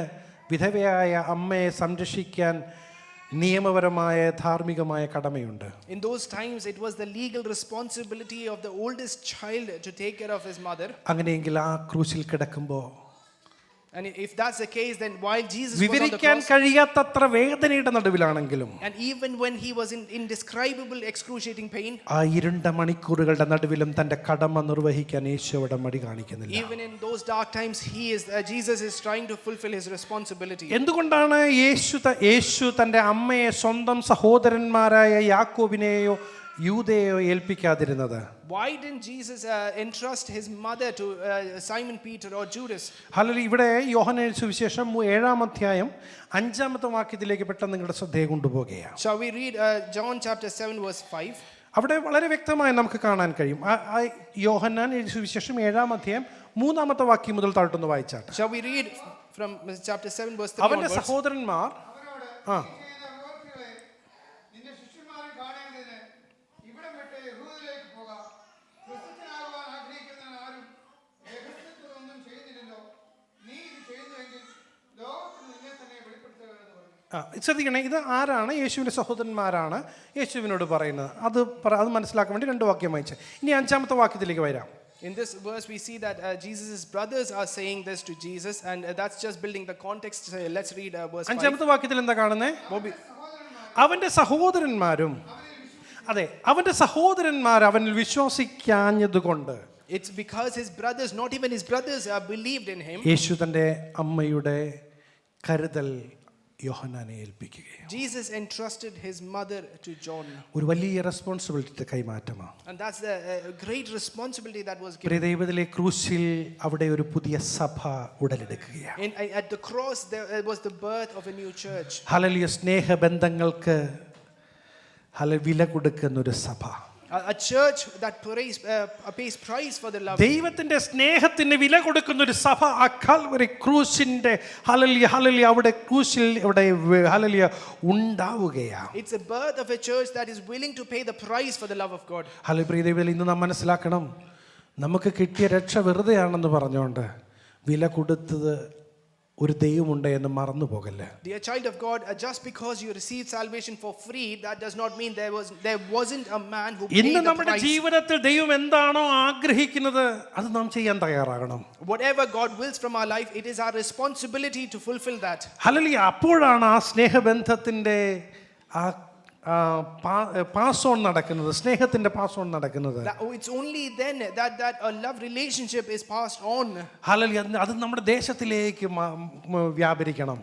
വിധവയായ അമ്മയെ സംരക്ഷിക്കാൻ നിയമപരമായ ധാർമ്മികമായ കടമയുണ്ട്. In those times, it was the legal responsibility of the oldest child to take care of his mother. അങ്ങനെയെങ്കിൽ ആ ക്രൂശിൽ കിടക്കുമ്പോൾ And if that's the case, then while Jesus was on the വിവരിക്കാൻ cross, കഴിയാത്തത്ര വേദനയുടെ നടുവിലാണെങ്കിലും and even when he was in indescribable excruciating pain, ആ ഇരുണ്ട മണിക്കൂറുകളുടെ നടുവിലും തൻ്റെ കടമ നിർവഹിക്കാൻ യേശു അവിടെ മടി കാണിക്കുന്നില്ല. even in those dark times, Jesus is trying to fulfill his responsibility. എന്തുകൊണ്ടാണ് യേശു തൻ്റെ അമ്മയെ സ്വന്തം സഹോദരന്മാരായ യാക്കോബിനെയോ യൂദയെയോ ഏൽപ്പിക്കാതിരുന്നത്? Why didn't Jesus entrust his mother to Simon Peter or Judas? Hallelujah. ഇവിടെ യോഹന്നാൻ സുവിശേഷം 7-ാം അധ്യായം 5-ാമത്തെ വാക്യത്തിലേക്ക് പെട്ടെന്ന് നിങ്ങളുടെ ശ്രദ്ധയെ കൊണ്ടുപോകുകയാണ്. Shall we read John chapter 7 verse 5? അവിടെ വളരെ വ്യക്തമായി നമുക്ക് കാണാൻ കഴിയും. യോഹന്നാൻ സുവിശേഷം 7-ാം അധ്യായം 3-ാമത്തെ വാക്യം മുതൽ താഴ്ത്തുന്ന വായിച്ചാട്ടെ. Shall we read from chapter 7 verse 3 അവന്റെ onwards? സഹോദരന്മാർ ആ ശ്രദ്ധിക്കണേ, ഇത് ആരാണ്? യേശുവിൻ്റെ സഹോദരന്മാരാണ് യേശുവിനോട് പറയുന്നത്. അത് മനസ്സിലാക്കാൻ വേണ്ടി 2 വാക്യം വായിച്ചത്. ഇനി 5-ാമത്തെ വാക്യത്തിലേക്ക് വരാം. In this verse, we see that Jesus' brothers are saying this to Jesus, and that's just building the context. So let's read verse 5. 5-ാമത്തെ വാക്യത്തിൽ എന്താ കാണുന്നേ? അവന്റെ സഹോദരന്മാരും, അതെ, അവന്റെ സഹോദരന്മാർ അവനിൽ വിശ്വസിക്കാഞ്ഞതുകൊണ്ട്, It's because his brothers, not even his brothers, believed in him. യേശു തൻ്റെ അമ്മയുടെ കരുതൽ യോഹന്നാനെ ഏൽപ്പിക്കുകയാണ്. Jesus entrusted his mother to John. ഒരു വലിയ റെസ്പോൺസിബിലിറ്റി കൈമാറ്റമാണ്. And that's the great responsibility that was given. പ്രിയദൈവത്തിലെ ക്രൂശിൽ അവിടെ ഒരു പുതിയ സഭ ഉടലെടുക്കുകയാണ്. At the cross, there was the birth of a new church. Hallelujah. സ്നേഹബന്ധങ്ങൾക്ക് വില കൊടുക്കുന്ന ഒരു സഭ, A church that pays price for the love. ദൈവത്തിന്റെ സ്നേഹത്തിന് വില കൊടുക്കുന്ന ഒരു സഭ ആ കാൽവരി ക്രൂശിന്റെ ഹല്ലേലൂയ അവിടെ ക്രൂശിൽ അവിടെ ഹല്ലേലൂയ ഉണ്ടാവുകയാണ്. It's a birth of a church that is willing to pay the price for the love of God. Hallelujah. പ്രിയദൈവത്തിൽ ഇന്ന് നാം മനസ്സിലാക്കണം, നമുക്ക് കിട്ടിയ രക്ഷ വെറുതെയാണെന്ന് പറഞ്ഞുകൊണ്ട് വില കൊടുത്തത് ഒരു ദൈവമുണ്ട് എന്ന് മറന്നു പോകല്ലേ. Dear child of God, just because you received salvation for free, that does not mean there wasn't a man who paid ഇന്ന് the നമ്മുടെ price. ജീവിതത്തിൽ ദൈവം എന്താണോ ആഗ്രഹിക്കുന്നത് അത് നാം ചെയ്യാൻ തയ്യാറാകണം. Whatever God wills from our life, it is our responsibility to fulfill that. Hallelujah. അപ്പോഴാണ് ആ സ്നേഹബന്ധത്തിന്റെ ആ പാസ് ഓൺ നടക്കുന്നത്, സ്നേഹത്തിന്റെ പാസ് ഓൺ നടക്കുന്നത്. It's only then that a love relationship is passed on. Hallelujah. അത് നമ്മുടെ ദേശത്തിലേക്ക് വ്യാപരിക്കണം.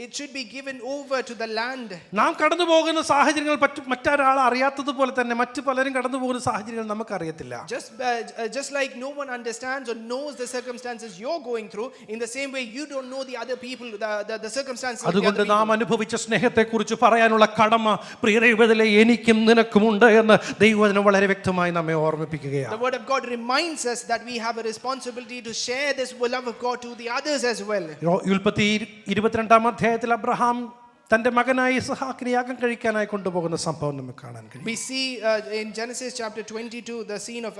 It should be given over to the land. നാം കടന്നു പോകുന്ന സാഹചര്യങ്ങൾ മറ്റൊരാൾ അറിയാത്തതുപോലെ തന്നെ മറ്റു പലരും കടന്നു പോകുന്ന സാഹചര്യങ്ങൾ നമുക്കറിയത്തില്ല. Just like no one understands or knows the circumstances you're going through, in the same way you don't know the other people, the circumstances of the അതുകൊണ്ട് other people. നാം അനുഭവിച്ച സ്നേഹത്തെക്കുറിച്ച് പറയാനുള്ള കടമ പ്രിയദൈവത്തിലെ എനിക്കും നിനക്കുമുണ്ട് എന്ന് ദൈവവചനം വളരെ വ്യക്തമായി നമ്മെ ഓർമ്മിപ്പിക്കുകയാണ്. The word of God reminds us that we have a responsibility to share this love of God to the others as well. ഉൽപ്പത്തി 22-ാം അധ്യായത്തിൽ അബ്രഹാം തൻ്റെ മകനായ ഇസ്ഹാക്കിനെ യാഗം കഴിക്കാനായി കൊണ്ടുപോകുന്ന സംഭവം നമുക്ക് കാണാൻ കഴിയും. We see in Genesis chapter 22 the scene of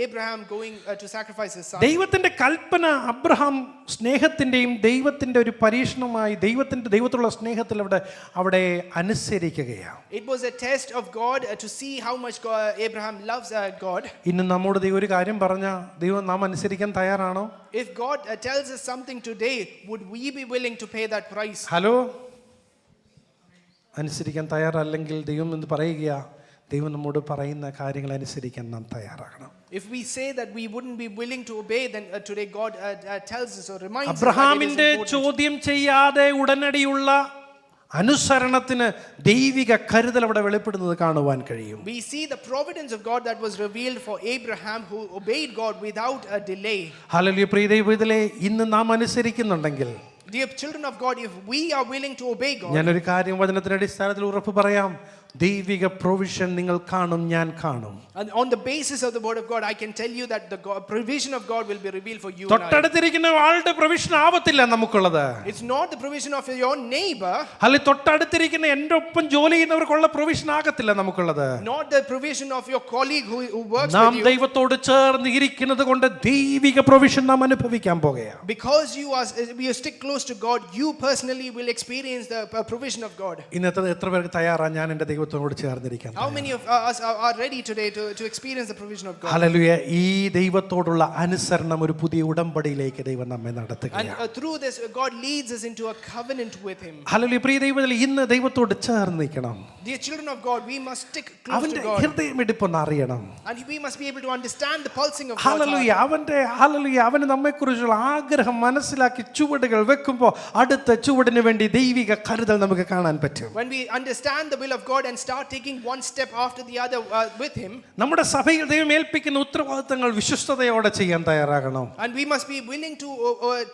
Abraham going to sacrifice his son. ദൈവത്തിൻ്റെ കൽപ്പന അബ്രഹാം സ്നേഹത്തിൻ്റെയും ദൈവത്തിൻ്റെ ഒരു പരീക്ഷണമായി ദൈവത്തിലുള്ള സ്നേഹത്തിൽ അവിടെ അനുസരിക്കുകയാണ്. It was a test of God to see how much Abraham loves God. ഇന്ന് നമ്മോട് ദൈവം ഒരു കാര്യം പറഞ്ഞാൽ ദൈവം നാം അനുസരിക്കാൻ തയ്യാറാണോ? If God tells us something today, would we be willing to pay that price? Hello, അനുസരിക്കാൻ തയ്യാറല്ലെങ്കിൽ ദൈവം എന്ന് പറയുക, ദൈവം നമ്മോട് പറയുന്ന കാര്യങ്ങൾ അനുസരിക്കാൻ നാം തയ്യാറാകണം. If we say that we wouldn't be willing to obey, then today God tells us or reminds us that it is അബ്രഹാമിന്റെ important. ചോദ്യം ചെയ്യാതെ ഉടനടിയുള്ള അനുസരണത്തിന് ദൈവിക കരുതൽ അവിടെ വെളിപ്പെടുന്നത് കാണുവാൻ കഴിയും. We see the providence of God that was revealed for Abraham, who obeyed God without a delay. Hallelujah. പ്രിയ ദൈവത്തിലെ ഇന്ന് നാം അനുസരിക്കുന്നുണ്ടെങ്കിൽ, Dear children of God, if we are willing to obey God, ഞാനൊരു കാര്യം വചനത്തിന്റെ അടിസ്ഥാനത്തിൽ ഉറപ്പ് പറയാം, ദൈവിക പ്രൊവിഷൻ നിങ്ങൾ കാണും, ഞാൻ കാണും. and on the basis of the word of God, I can tell you that the provision of God will be revealed for you and I. തൊട്ടടുത്തിരിക്കുന്ന ആളുടെ പ്രൊവിഷൻ ആവത്തില്ല നമുക്കുള്ളത്. It's not the provision of your neighbor, അല്ലെ തൊട്ടടുത്തിരിക്കുന്ന എൻ്റെ ഒപ്പം ജോലി ചെയ്യുന്നവർക്കുള്ള പ്രൊവിഷൻ ആകത്തില്ല നമുക്കുള്ളത്. not the provision of your colleague who works നാം with you. ദൈവത്തോട് ചേർന്ന് ഇരിക്കുന്നത് കൊണ്ട് ദൈവിക പ്രൊവിഷൻ നാം അനുഭവിക്കാൻ പോകുകയാണ്. Because you stick close to God, you personally will experience the provision of God. ഇന്നത്തെ എത്ര പേർക്ക് തയ്യാറാണ് ഞാൻ എൻ്റെ ദൈവത്തോട് ചേർന്നിരിക്കാൻ? How many of us are ready today to experience the provision of God? Hallelujah. ഈ ദൈവത്തോടുള്ള അനുസരണം ഒരു പുതിയ ഉടമ്പടിയിലേക്ക് ദൈവം നമ്മെ നടത്തുകയാണ്. And through this, God leads us into a covenant with Him. Hallelujah. പ്രിയ ദൈവത്തിൽ ഇന്ന് ദൈവത്തോട് ചേർന്ന് നിൽക്കണം. Dear children of God, we must stick close അവന്റെ to God. ഹൃദയമിടിപ്പൊന്ന് അറിയണം. And we must be able to understand the pulsing of God's hallelujah. heart. അവന് നമ്മെക്കുറിച്ചുള്ള ആഗ്രഹം മനസ്സിലാക്കി ചുവടുകൾ വെക്കുമ്പോൾ അടുത്ത ചുവടിന് വേണ്ടി ദൈവിക കരുതൽ നമുക്ക് കാണാൻ പറ്റും. When we understand the will of God and start taking one step after the other with Him, നമ്മുടെ സഭയിൽ ദൈവം ഏൽപ്പിക്കുന്ന ഉത്തരവാദിത്തങ്ങൾ വിശ്വസ്തയോടെ ചെയ്യാൻ തയ്യാറാകണം. and we must be willing to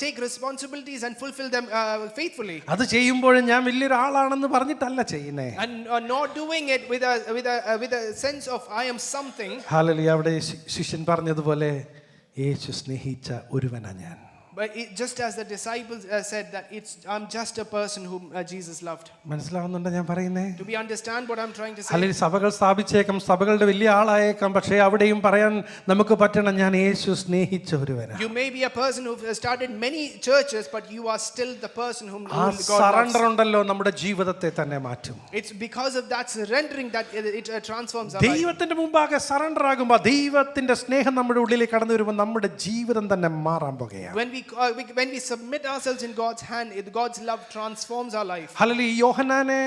take responsibilities and fulfill them faithfully. അത് ചെയ്യുമ്പോഴും ഞാൻ വലിയൊരാളാണെന്ന് പറഞ്ഞിട്ടല്ല ചെയ്യുന്നേ. And not doing it with a sense of I am something. Hallelujah. അവിടെ ശിഷ്യൻ പറഞ്ഞതുപോലെ യേശു സ്നേഹിച്ച ഒരുവനാ ഞാൻ. But just as the disciples said that I'm just a person whom Jesus loved. മനസ്സിലാവുന്നുണ്ടോ ഞാൻ പറയുന്നേ? Do we understand what I'm trying to say? അല്ലെങ്കിൽ സഭകൾ സ്ഥാപിച്ചേക്കാം, സഭകളുടെ വലിയ ആളായേക്കാം, പക്ഷേ അവിടെയും പറയാൻ നമുക്ക് പറ്റണം ഞാൻ യേശു സ്നേഹിച്ച ഒരുവനാ. You may be a person who started many churches, but you are still the person whom ആ God സറണ്ടർ loves. ഉണ്ടല്ലോ നമ്മുടെ ജീവിതത്തെ തന്നെ മാറ്റും. It's because of that surrendering that it transforms our life. ദൈവത്തിന്റെ മുമ്പാകെ സറണ്ടർ ആകുമ്പോൾ ദൈവത്തിന്റെ സ്നേഹം നമ്മുടെ ഉള്ളിലേക്ക് കടന്നു വരുമ്പോൾ നമ്മുടെ ജീവിതം തന്നെ മാറാൻ പോകുകയാണ്. When we submit ourselves in God's hand, God's love transforms our life. Hallelujah. യോഹന്നാനെ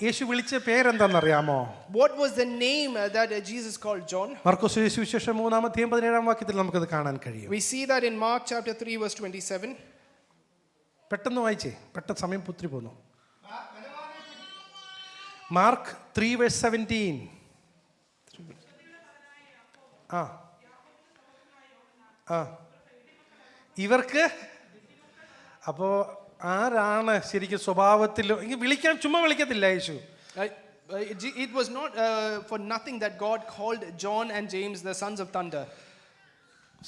യേശു വിളിച്ച പേരെന്താണെന്നറിയാമോ? What was the name that Jesus called John? മർക്കോസ് സുവിശേഷം 3:17 വാക്യത്തിൽ നമുക്കത് കാണാൻ കഴിയും. We see that in Mark chapter 3 verse 27. പെട്ടെന്ന് വായിച്ചേ, പെട്ടെന്ന് സമയം പുത്രി പോന്നു. മാർക്ക് 3:17. ഇവർക്ക് അപ്പോൾ ആരാണ് ശരിക്കും സ്വഭാവത്തിൽ വിളിക്കാൻ ചുമ്മാ വിളിക്കത്തില്ല യേശു. It was not for nothing that God called John and James the sons of thunder.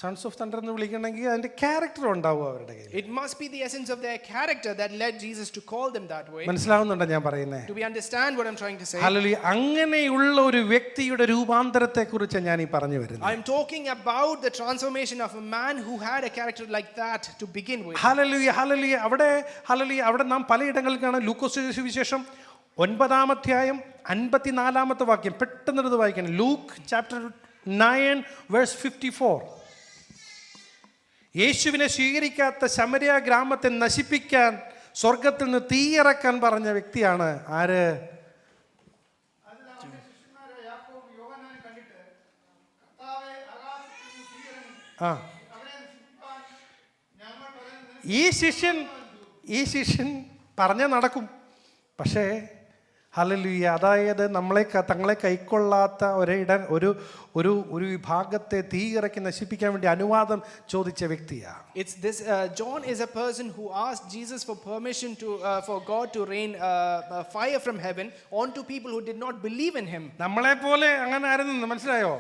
Sons of thunder എന്ന് വിളിക്കണമെങ്കിൽ അതിന്റെ ക്യാരക്ടർ ഉണ്ടാവും അവരുടെ കയ്യിൽ. It must be the essence of their character that led Jesus to call them that way. മനസ്സിലാവുന്നുണ്ടോ ഞാൻ പറയുന്നത്? Do we understand what I'm trying to say? Hallelujah. അങ്ങനെയുള്ള ഒരു വ്യക്തിയുടെ രൂപാന്തരത്തെ കുറിച്ച് ഞാൻ ഈ പറഞ്ഞു വരുന്നത്. I'm talking about the transformation of a man who had a character like that to begin with. Hallelujah. Hallelujah. അവിടെ നാം പലയിടങ്ങളിൽ കാണാം. ലൂക്കോസ് സുവിശേഷം 9 54 വാക്യം പെട്ടെന്ന് വായിക്കണം. Luke chapter 9 verse 54. യേശുവിനെ സ്വീകരിക്കാത്ത ശമരിയ ഗ്രാമത്തെ നശിപ്പിക്കാൻ സ്വർഗത്തിൽ നിന്ന് തീയിറക്കാൻ പറഞ്ഞ വ്യക്തിയാണ് ആര്? ഈ ശിഷ്യൻ പറഞ്ഞ നടക്കും, പക്ഷേ ഹല്ലേലൂയ. അതായത് തങ്ങളെ കൈക്കൊള്ളാത്ത ഒരു വിഭാഗത്തെ തീയിറക്കി നശിപ്പിക്കാൻ വേണ്ടി അനുവാദം ചോദിച്ച വ്യക്തിയാണ്. John is a person who asked Jesus for permission for God to rain fire from heaven onto people who did not believe in him. നമ്മളെ പോലെ അങ്ങനെ ആയിരുന്നു, മനസ്സിലായോ?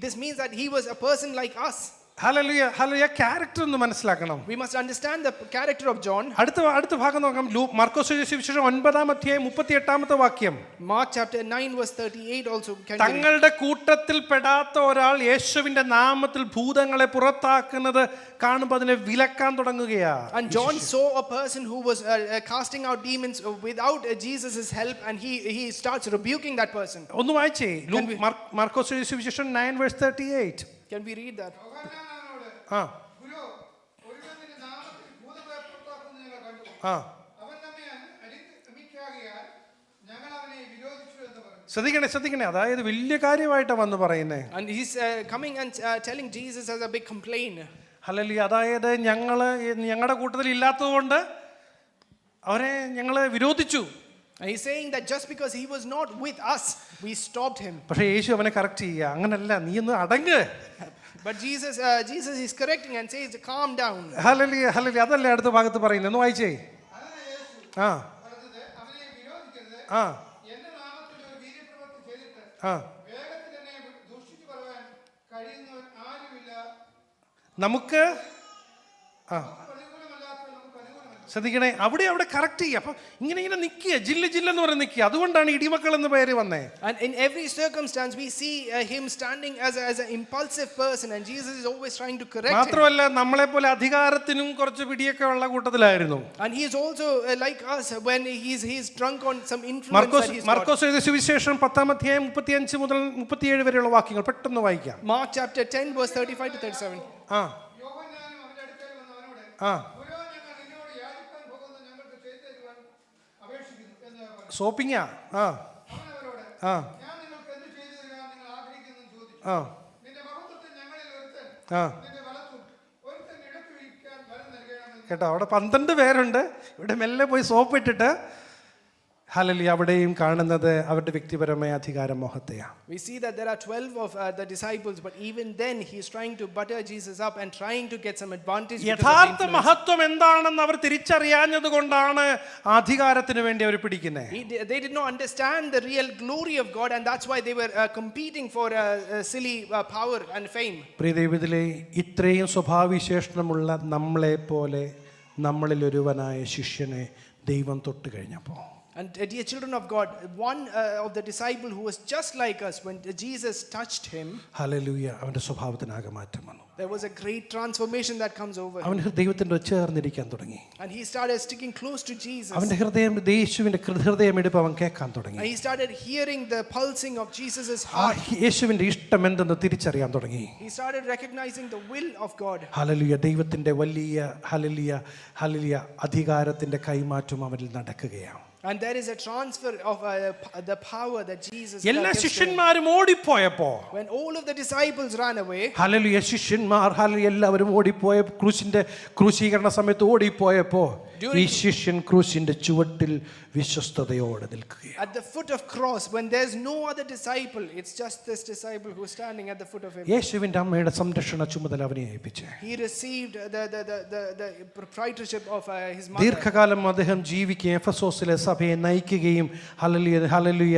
This means that he was a person like us. Hallelujah hallelujah character ഒന്ന് മനസ്സിലാക്കണം. We must understand the character of John. അടുത്ത ഭാഗം നോക്കാം. മാർക്കോസ് എഴുതിയ സുവിശേഷം 9-38 വാക്യം. Mark chapter 9 verse 38 also. തങ്ങളുടെ കൂട്ടത്തിൽ പെടാത്ത ഒരാൾ യേശുവിന്റെ നാമത്തിൽ ഭൂതങ്ങളെ പുറത്താക്കുന്നത് കാണുമ്പോൾ അതിനെ വിലക്കാൻ തുടങ്ങുകയാ. And John saw a person who was casting out demons without Jesus' help, and he starts rebuking that person. ഒന്ന് വായിച്ചേ. മാർക്കോസ് എഴുതിയ സുവിശേഷം 9:38. Can we read that? ആ ആ ശ്രദ്ധിക്കണേ അതായത് വലിയ കാര്യമായിട്ടാണ് വന്ന് പറയുന്നേ. And he's coming and telling Jesus as a big complaint. Hallelujah. അതായത് ഞങ്ങളുടെ കൂട്ടത്തിൽ ഇല്ലാത്തതുകൊണ്ട് അവരെ ഞങ്ങൾ വിരോധിച്ചു. And he's saying that just because he was not with us, we stopped him. പക്ഷേ യേശു അവനെ കറക്റ്റ് ചെയ്യുക. അങ്ങനല്ല, നീ ഒന്ന് അടങ്ങ്. But Jesus is correcting and says, calm down. Hallelujah hallelujah. അതല്ലേ അടുത്ത ഭാഗത്ത് പറയുന്നത്. ഒന്ന് വായിച്ചേ. ആ ആ ആ നമുക്ക് ആ ശ്രദ്ധിക്കണേ. അവിടെ കറക്റ്റ് ചെയ്യുക. അപ്പം ഇങ്ങനെ നിൽക്കുക, ജില്ലെന്ന് പറഞ്ഞ് നിൽക്കുക. അതുകൊണ്ടാണ് ഇടിമക്കൾ എന്ന് പേര് വന്നേ. And in every circumstance we see him standing as an impulsive person, and Jesus is always trying to correct him. മാത്രമല്ല നമ്മളെ പോലെ അധികാരത്തിനും കുറച്ച് പിടിയൊക്കെ ഉള്ള കൂട്ടത്തിലായിരുന്നു. And he is also like us when he's drunk on some influence that he's got. Markose എഴുതിയ സുവിശേഷം 10-35 മുതൽ 37 വരെയുള്ള വാക്യങ്ങൾ പെട്ടെന്ന് വായിക്കാം. Mark chapter 10 verse 35 to 37. ആ ആ സോപ്പിങ്ങാ. ആ ആ ആ ആ കേട്ടോ, അവിടെ 12 പേരുണ്ട്. ഇവിടെ മെല്ലെ പോയി സോപ്പ് ഇട്ടിട്ട് ഹല്ലേലൂയ അവിടെയും കാണുന്നത് അവരുടെ വ്യക്തിപരമായ അധികാരമോഹത്തെയാണ്. We see that there are 12 of the disciples, but even then he is trying to butter Jesus up and trying to get some advantage. യഥാർത്ഥ മഹത്വം എന്താണെന്ന് അവർ തിരിച്ചറിയാഞ്ഞത് കൊണ്ടാണ് അധികാരത്തിന് വേണ്ടി അവർ പിടിക്കുന്നത്. They did not understand the real glory of God, and that's why they were competing for silly power and fame. പ്രിയദൈവത്തിലെ ഇത്രയും സ്വഭാവവിശേഷണമുള്ള നമ്മളെ പോലെ നമ്മളിൽ ഒരുവനായ ശിഷ്യനെ ദൈവം തൊട്ട് കഴിഞ്ഞപ്പോൾ, and dear children of God, one of the disciple who was just like us, when Jesus touched him, hallelujah, അവന്റെ സ്വഭാവത്തിനാകെ മാറ്റം വന്നു. there was a great transformation that comes over him. അവൻ ദൈവത്തിന്റെ ചേർന്നിരിക്കാൻ തുടങ്ങി. And he started sticking close to Jesus. അവന്റെ യേശുവിന്റെ ഹൃദയമിടിപ്പ് അവൻ കേൾക്കാൻ തുടങ്ങി. And he started hearing the pulsing of Jesus's heart. യേശുവിന്റെ ഇഷ്ടം എന്തെന്ന് തിരിച്ചറിയാൻ തുടങ്ങി. He started recognizing the will of God. Hallelujah. ദൈവത്തിന്റെ വലിയ ഹല്ലേലൂയ അധികാരത്തിന്റെ കൈമാറ്റം അവനിൽ നടക്കുകയാണ്. And there is a transfer of the power that Jesus എല്ലാ gave to him. ശിഷ്യന്മാരും ഓടിപ്പോയപ്പോ, When all of the disciples ran away, hallelujah ശിഷ്യന്മാർ എല്ലാവരും ഓടിപ്പോയ ക്രൂശീകരണ സമയത്ത് ഓടിപ്പോയപ്പോ ഈ ശിഷ്യൻ ക്രൂശിന്റെ ചുവട്ടിൽ വിശ്വസ്തയോടെ നിൽക്കുകയാണ്. at the foot of cross, when there's no other disciple, it's just this disciple who's standing at the foot of him. യേശുവിന്റെ അമ്മയുടെ സംരക്ഷണ ചുമതല അവനെ ഏൽപ്പിച്ചു. He received the proprietorship of his mother. ദീർഘകാലം അദ്ദേഹം ജീവിക്കുകയും എഫെസോസിലെ സഭയെ നയിക്കുകയും ഹല്ലേലൂയ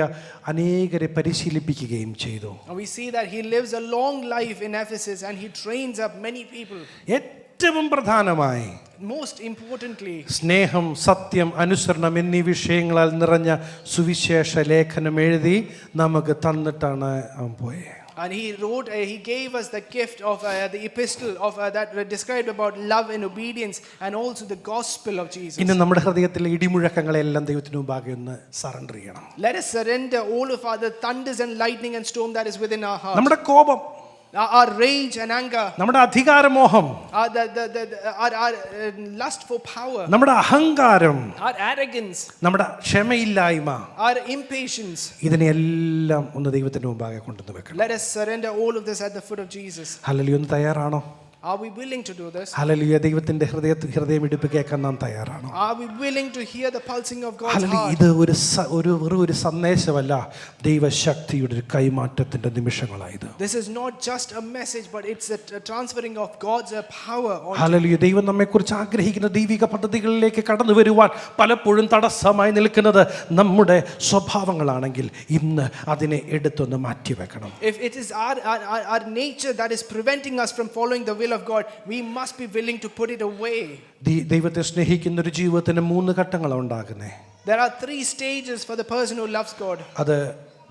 അനേകരെ പരിശീലിപ്പിക്കുകയും ചെയ്തു. And we see that he lives a long life in Ephesus, and he trains up many people. ഏറ്റവും പ്രധാനമായി Most importantly, സ്നേഹം, സത്യം, അനുസരണം എന്നീ വിഷയങ്ങളാൽ നിറഞ്ഞ സുവിശേഷ ലേഖനം എഴുതി നമുക്ക് തന്നിട്ടാണ് അവൻ പോയത്. and he gave us the gift of the epistle of that described about love and obedience, and also the gospel of Jesus. ഇന്ന് നമ്മുടെ ഹൃദയത്തിലെ ഇടിമുഴക്കങ്ങളെല്ലാം ദൈവത്തിന് മുമ്പാകെ ഒന്ന് സറണ്ടർ ചെയ്യണം. Let us surrender all of our the thunders and lightning and storm that is within our heart. നമ്മുടെ കോപം, our rage and anger, നമ്മുടെ അധികാരമോഹം, our lust for power, നമ്മുടെ അഹങ്കാരം, our arrogance, നമ്മുടെ ക്ഷമയില്ലായ്മ, our impatience. ഇതിനെല്ലാം ഒന്ന് ദൈവത്തിന്റെ മുമ്പാകെ കൊണ്ടുവന്ന് വെക്കണം. Let us surrender all of this at the foot of Jesus. Hallelujah. ഒന്ന് തയ്യാറാണോ? Are we willing to do this? Hallelujah. ദൈവത്തിന്റെ ഹൃദയമിടിപ്പ് കേൾക്കാൻ നാം തയ്യാറാണോ? Are we willing to hear the pulsing of God's hallelujah. heart? ഇത് ഒരു സന്ദേശമല്ല, ദൈവശക്തിയുടെ ഒരു കൈമാറ്റത്തിന്റെ നിമിഷങ്ങളായത്. This is not just a message, but it's a transferring of God's power. Hallelujah. ദൈവം നമ്മെക്കുറിച്ച് ആഗ്രഹിക്കുന്ന ദൈവിക പദ്ധതികളിലേക്ക് കടന്നു വരുവാൻ പലപ്പോഴും തടസ്സമായി നിൽക്കുന്നത് നമ്മുടെ സ്വഭാവങ്ങളാണെങ്കിൽ ഇന്ന് അതിനെ എടുത്തൊന്ന് മാറ്റിവെക്കണം. If it is our nature that is preventing us from following the will will of God, we must be willing to put it away. ദൈവത്തെ സ്നേഹിക്കുന്ന ഒരു ജീവിതത്തിന് 3 ഘട്ടങ്ങളാണ് ഉണ്ടാകുന്നത്. There are 3 stages for the person who loves God. അത്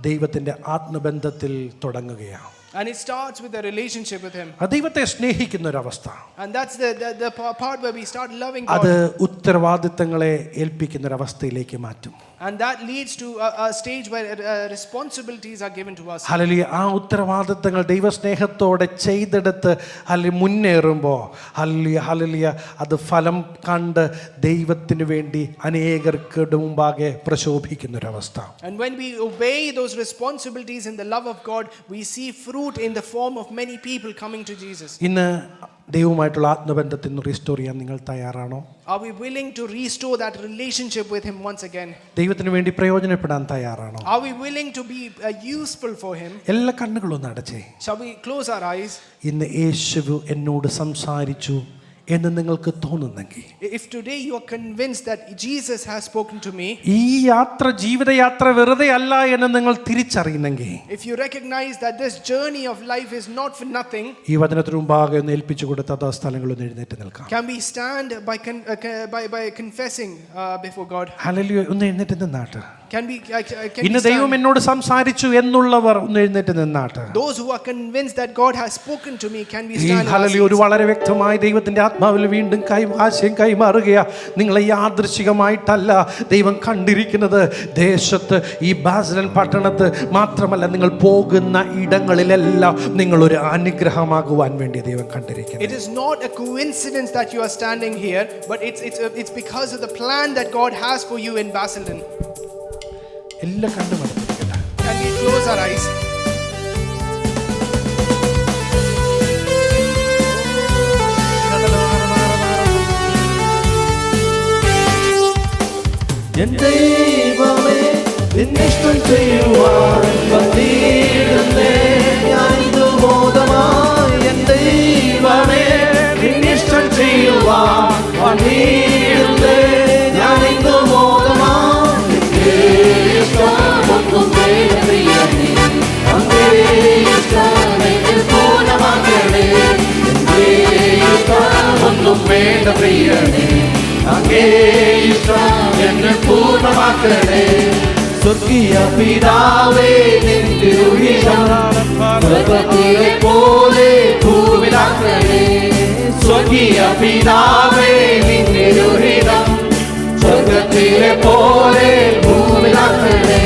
ദൈവത്തിന്റെ ആത്മബന്ധത്തിൽ തുടങ്ങുകയാണ്. And it starts with a relationship with Him. ദൈവത്തെ സ്നേഹിക്കുന്ന ഒരു അവസ്ഥ. And that's the part where we start loving അത് God. ഉത്തരവാദിത്തങ്ങളെ ഏൽപ്പിക്കുന്ന ഒരു അവസ്ഥയിലേക്ക് മാറ്റും. And that leads to a stage where responsibilities are given to us. Hallelujah. ആ ഉത്തരവാദിത്തങ്ങൾ ദൈവസ്നേഹത്തോടെ ചെയ്തെടുത്ത് അല്ലെങ്കിൽ മുന്നേറുമ്പോൾ ഹല്ലേലൂയ അത് ഫലം കണ്ട് ദൈവത്തിന് വേണ്ടി അനേകർക്ക് മുമ്പാകെ പ്രശോഭിക്കുന്ന ഒരു അവസ്ഥ. And when we obey those responsibilities in the love of God, we see fruit in the form of many people coming to Jesus. ഇന്ന് ദൈവവുമായിട്ടുള്ള ആത്മബന്ധത്തിൽ നിന്ന് റീസ്റ്റോർ ചെയ്യാൻ നിങ്ങൾ തയ്യാറാണോ? Are we willing to restore that relationship with Him once again? ദൈവത്തിന് വേണ്ടി പ്രയോജനപ്പെടാൻ തയ്യാറാണോ? Are we willing to be useful for Him? എല്ലാ കണ്ണുകളും ഒന്ന് അടച്ചേ. Shall we close our eyes? ഇന്ന് യേശു എന്നോട് സംസാരിച്ചു എന്ന് നിങ്ങൾക്ക് തോന്നുന്നെങ്കിൽ, If today you are convinced that Jesus has spoken to me, ഈ ജീവിതയാത്ര വെറുതെ അല്ല എന്ന് നിങ്ങൾ തിരിച്ചറിയുന്നെങ്കിൽ, if you recognize that this journey of life is not for nothing, ഈ വചനത്തിന് മുമ്പാകെ ഒന്ന് ഏൽപ്പിച്ചു കൊടുത്ത ആ സ്ഥലങ്ങളിൽ എഴുന്നേറ്റ് നിൽക്കാം. can we stand by confessing before God? Hallelujah. ഒന്ന് എഴുന്നേറ്റ് നിന്നാട്ട്. Can we ഇന്ന് stand? ദൈവം എന്നോട് സംസാരിച്ചു എന്നുള്ളവർ ഒന്ന് എഴുന്നേറ്റ് നിന്നാട്ട്. Those who are convinced that God has spoken to me, can we ഈ stand? ഹല്ലേലൂയ ഒരു വളരെ വ്യക്തമായി ദൈവത്തിന്റെ ആത്മാവിൽ വീണ്ടും ആശയം കൈമാറുകയാ. നിങ്ങളെ യാദൃശികമായിട്ടല്ല ദൈവം കണ്ടിരിക്കുന്നത്. ദേശത്ത് ഈ ബാസിലൻ പട്ടണത്ത് മാത്രമല്ല, നിങ്ങൾ പോകുന്ന ഇടങ്ങളിലെല്ലാം നിങ്ങളൊരു അനുഗ്രഹമാകുവാൻ വേണ്ടി ദൈവം കണ്ടിരിക്കുന്നത്. It is not a coincidence that you are standing here, but it's because of the plan that God has for you in Basildon. എല്ലാ കണ്ടും അടച്ചിരിക്കട്ടെ. Can we close our eyes? N ദൈവമേ, നിന്നിഷ്ടം ചെയ്യുവാൻ വന്നിടുന്നേ ഞാൻ ഇതുബോധമായി. എൻ ദൈവമേ, നിന്നിഷ്ടം ചെയ്യുവാൻ വന്നിടുന്നേ ഞാൻ ഇതുബോധമായി. ഇഷ്ടമൊന്നും വേണ്ടിയണേ, അങ്ങേ ഇഷ്ടമെന്നിൽ പൂർണ്ണമാക്കണേ. ഇഷ്ടമൊന്നും വേണ്ട പ്രിയണേ, അങ്ങേ ഇഷ്ടം എന്നെ പൂർണ്ണമാക്കണേ. സ്വർഗീയ പിതാവേ, നിന്റെ സ്വർഗ്ഗത്തിലെ പോലെ ഭൂമിയിലാക്കണേ. സ്വർഗീയ പിതാവേ, നിന്റെ ഹിതം സ്വർഗ്ഗത്തിലെ പോലെ ഭൂമിയിലാക്കണേ.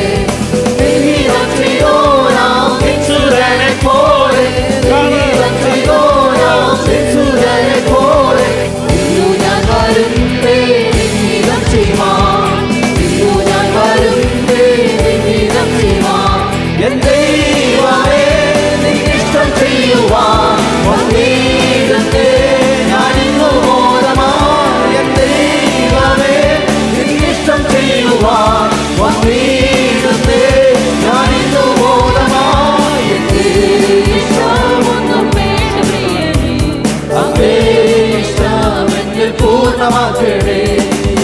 പൂർണ്ണമാക്കണേ.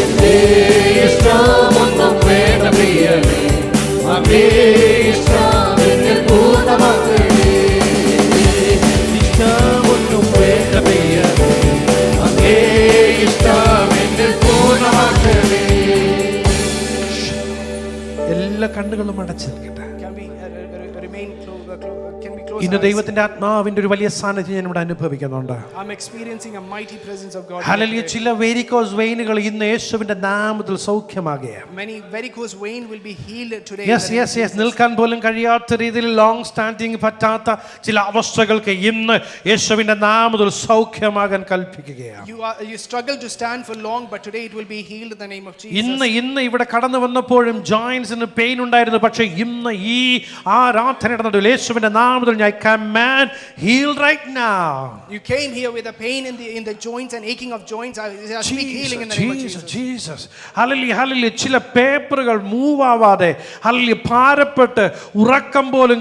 എന്റെ ഇഷ്ടമൊന്നും വേണ്ട പ്രിയനേ, അങ്ങേ ഇഷ്ടം എന്നിൽ പൂർണ്ണമാക്കണേ. ഇഷ്ടമൊന്നും വേണ്ട പ്രിയനേ, അങ്ങേ ഇഷ്ടം എന്നിൽ പൂർണ്ണമാക്കണേ. എല്ലാ കണ്ണുകളും അടച്ചു നിൽക്കട്ടെ. Can we remain can we close ഇന്ന് our eyes? ദൈവത്തിന്റെ ആത്മാവിന്റെ ഒരു വലിയ സാന്നിധ്യം ഞാൻ ഇവിടെ അനുഭവിക്കുന്നുണ്ട്. I'm experiencing a mighty presence of God. Hallelujah. ചില വെരിക്കോസ് വെയിനുകൾ ഇന്ന് യേശുവിന്റെ നാമത്തിൽ സൗഖ്യമാകുകയാണ്. Many varicose vein will be healed today. Yes നിൽക്കാൻ പോലും കഴിയാത്ത രീതിയിൽ ലോങ് സ്റ്റാൻഡിങ് പറ്റാത്ത ചില അവസ്ഥകൾക്ക് ഇന്ന് യേശുവിന്റെ നാമത്തിൽ സൗഖ്യമാകാൻ കൽപ്പിക്കുകയാണ്. You struggle to stand for long, but today it will be healed in the name of Jesus. ഇന്ന് ഇവിടെ കടന്നു വന്നപ്പോഴും ജോയിന്റ്സിന് പെയിൻ ഉണ്ടായിരുന്നു. പക്ഷേ ഇന്ന് ഈ ആരാധനയുടെ നടുവിൽ യേശുവിന്റെ നാമത്തിൽ I command heal right now. You came here with a pain in the joints and aching of joints. I speak healing in the name of Jesus. Jesus. Hallelujah. ചില പേപ്പറുകൾ മൂവ് ആവാതെ ഹല്ലേലൂയ ഭാരപ്പെട്ട് ഉറക്കം പോലും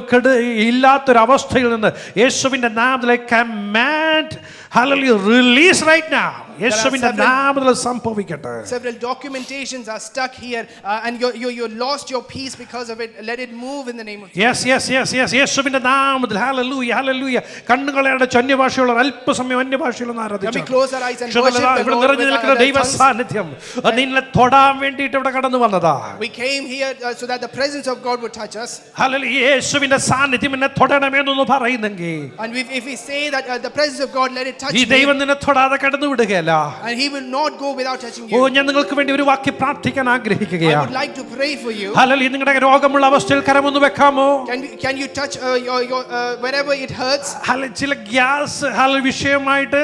ഇല്ലാത്തൊരവസ്ഥയിൽ നിന്ന് യേശുവിന്റെ നാമത്തിൽ I command hallelujah release right now. യേശുവിന്റെ നാമത്തിൽ സംഭവിക്കട്ടെ. Several documentations are stuck here, and you lost your peace because of it. Let it move in the name of Jesus. Yes. യേശുവിന്റെ നാമത്തിൽ ഹല്ലേലൂയ. കണ്ണുകളെ അടച്ച് അന്യഭാഷയുള്ള അല്പസമയം അന്യഭാഷയിലൊന്ന് Let ആരാധിച്ചു. me close our eyes and worship the ഇവിടെ Lord നിറഞ്ഞു നിൽക്കുന്ന with ദൈവ tongues. സാന്നിധ്യം നിന്നെ തൊടാൻ വേണ്ടിയിട്ട് ഇവിടെ കടന്നു വന്നതാ. We came here so that the presence of God would touch us. Hallelujah. യേശുവിന്റെ സാന്നിധ്യം എന്നെ തൊടണമെന്നൊന്ന് പറയുന്നെങ്കിൽ, And if we say that the presence of God, let it touch ഈ me, ദൈവം നിന്നെ തൊടാതെ കടന്നു വിടുകയല്ല. and He will not go without touching oh, you. ഞാൻ നിങ്ങൾക്ക് വേണ്ടി ഒരു വാക്യം പ്രാർത്ഥിക്കാൻ I ആഗ്രഹിക്കുകയാണ്. would like to pray for you. Hallelujah. നിങ്ങളുടെ രോഗമുള്ള അവസ്ഥയിൽ കരമൊന്ന് വെക്കാമോ? Can you touch your wherever it hurts? Hallelujah. ചില ഗ്യാസ് വിഷയമായിട്ട്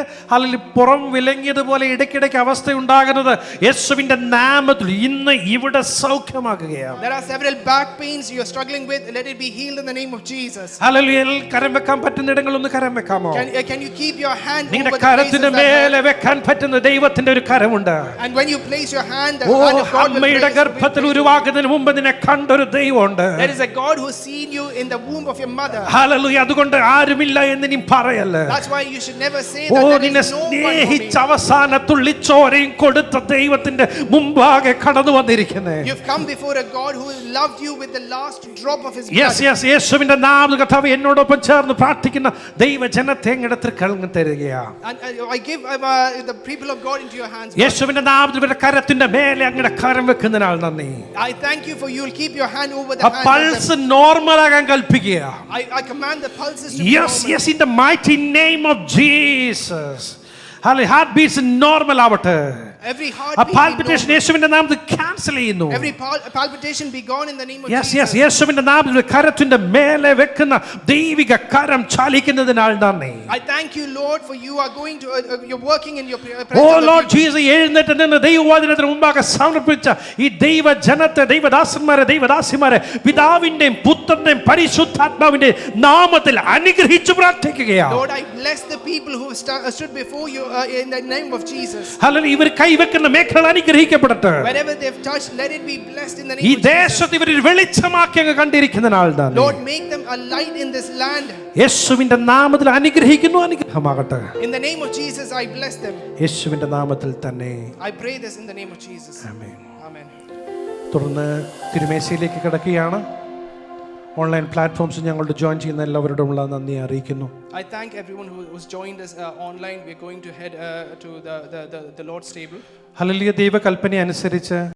പുറം വിലങ്ങിയതുപോലെ ഇടയ്ക്കിടയ്ക്ക് അവസ്ഥ ഉണ്ടാകുന്നത് യേശുവിന്റെ നാമത്തിൽ ഇന്ന് ഇവിടെ സൗഖ്യമാകുകയാണ്. There are several back pains you are struggling with. Let it be healed in the name of Jesus. Hallelujah. കരം വെക്കാൻ പറ്റുന്ന ഇടങ്ങളൊന്ന് കരം വെക്കാമോ? Can you keep your hand over നിങ്ങളുടെ the places കരത്തിന്റെ that മേലെ hurt? വെക്കാൻ പറ്റുന്ന ദൈവത്തിന്റെ ഒരു കരമുണ്ട്. And when you place your hand, the oh, hand of God will അമ്മയുടെ place. ഗർഭത്തിൽ ഉരുവാകുന്നതിന് മുമ്പ് നിന്നെ കണ്ടൊരു ദൈവമുണ്ട്. There is a God who has seen you in the womb of your mother. Hallelujah. അതുകൊണ്ട് ആരുമില്ല എന്ന് നീ പറയല്ലേ. That's why you should never say oh, that there നിന്നെ is no one for me. സ്നേഹിച്ച അവസാന തുള്ളിച്ചോരയും കൊടുത്ത ദൈവത്തിന്റെ മുമ്പാകെ കടന്നു വന്നിരിക്കുന്നേ. You've come before a God who loved you with the last drop of His yes blood. Yes യേശുവിന്റെ നാമത്തിൽ കർത്താവ് എന്നോടൊപ്പം ചേർന്ന് പ്രാർത്ഥിക്കുന്ന ദൈവജനത്തെ അങ്ങയുടെ തൃക്കരങ്ങൾ തരികയാണ്. And I give the people of God into your hands. യേശുവിന്റെ നാമത്തിൽ ഇവരുടെ കരത്തിന്റെ മേലെ അങ്ങയുടെ കരം വെക്കുന്നതിനാൽ നന്ദി. I thank you for you will keep your hand over the ആ hand of പൾസ് them. നോർമൽ ആകാൻ കൽപ്പിക്കുക. I command the pulses to be yes normal. Yes in the mighty name of Jesus. Heart beats normal ആവട്ടെ. Every ആ heartbeat be പാൽപിറ്റേഷൻ normal. യേശുവിന്റെ നാമത്തിൽ ക്യാൻസൽ ചെയ്യുന്നു. Every palpitation be gone in the name of yes Jesus. യേശുവിന്റെ നാമത്തിൽ കരത്തിന്റെ മേലെ വെക്കുന്ന ദൈവിക കരം ചാലിക്കുന്നതിനാൽ നന്ദി. I thank you, Lord, for you are going to you're working in your ഓ presence. ലോർഡ് ജീസസ്, എഴുന്നേറ്റ് നിന്ന് ദൈവവചനത്തിന് മുമ്പാകെ സമർപ്പിച്ച ഈ ദൈവജനത്തെ, ദൈവദാസന്മാരെ, ദൈവദാസിമാരെ പിതാവിന്റെയും പുത്രന്റെയും പരിശുദ്ധാത്മാവിന്റെയും നാമത്തിൽ അനുഗ്രഹിച്ചു പ്രാർത്ഥിക്കുകയാണ്. Lord, I bless the people who stood before you in the name of Jesus. Hallelujah. ഇവർ കൈവെക്കുന്ന മേഖല അനുഗ്രഹിക്കപ്പെടട്ടെ. Wherever they've touched, let it be blessed in the ഈ name of Jesus. ദേശത്ത് ഇവർ വെളിച്ചമാക്കി അങ്ങ് കണ്ടിരിക്കുന്ന നാൾ Lord, make them a light in this land. യേശുവിന്റെ നാമത്തിൽ അനുഗ്രഹിക്കുന്നു. അനുഗ്രഹമാകട്ടെ. In the name of Jesus, I bless them. യേശുവിന്റെ നാമത്തിൽ തന്നെ. I pray this in the name of Jesus. Amen. Amen. തുടർന്ന് തിരുമേശയിലേക്ക് കിടക്കുകയാണ്. ഓൺലൈൻ പ്ലാറ്റ്ഫോംസ് ഞങ്ങളോട് ജോയിൻ ചെയ്യുന്ന എല്ലാവരോടുമുള്ള നന്ദി അറിയിക്കുന്നു. I thank everyone who has joined us online. We're going to head to the Lord's table. Hallelujah. ദൈവകൽപ്പന അനുസരിച്ച്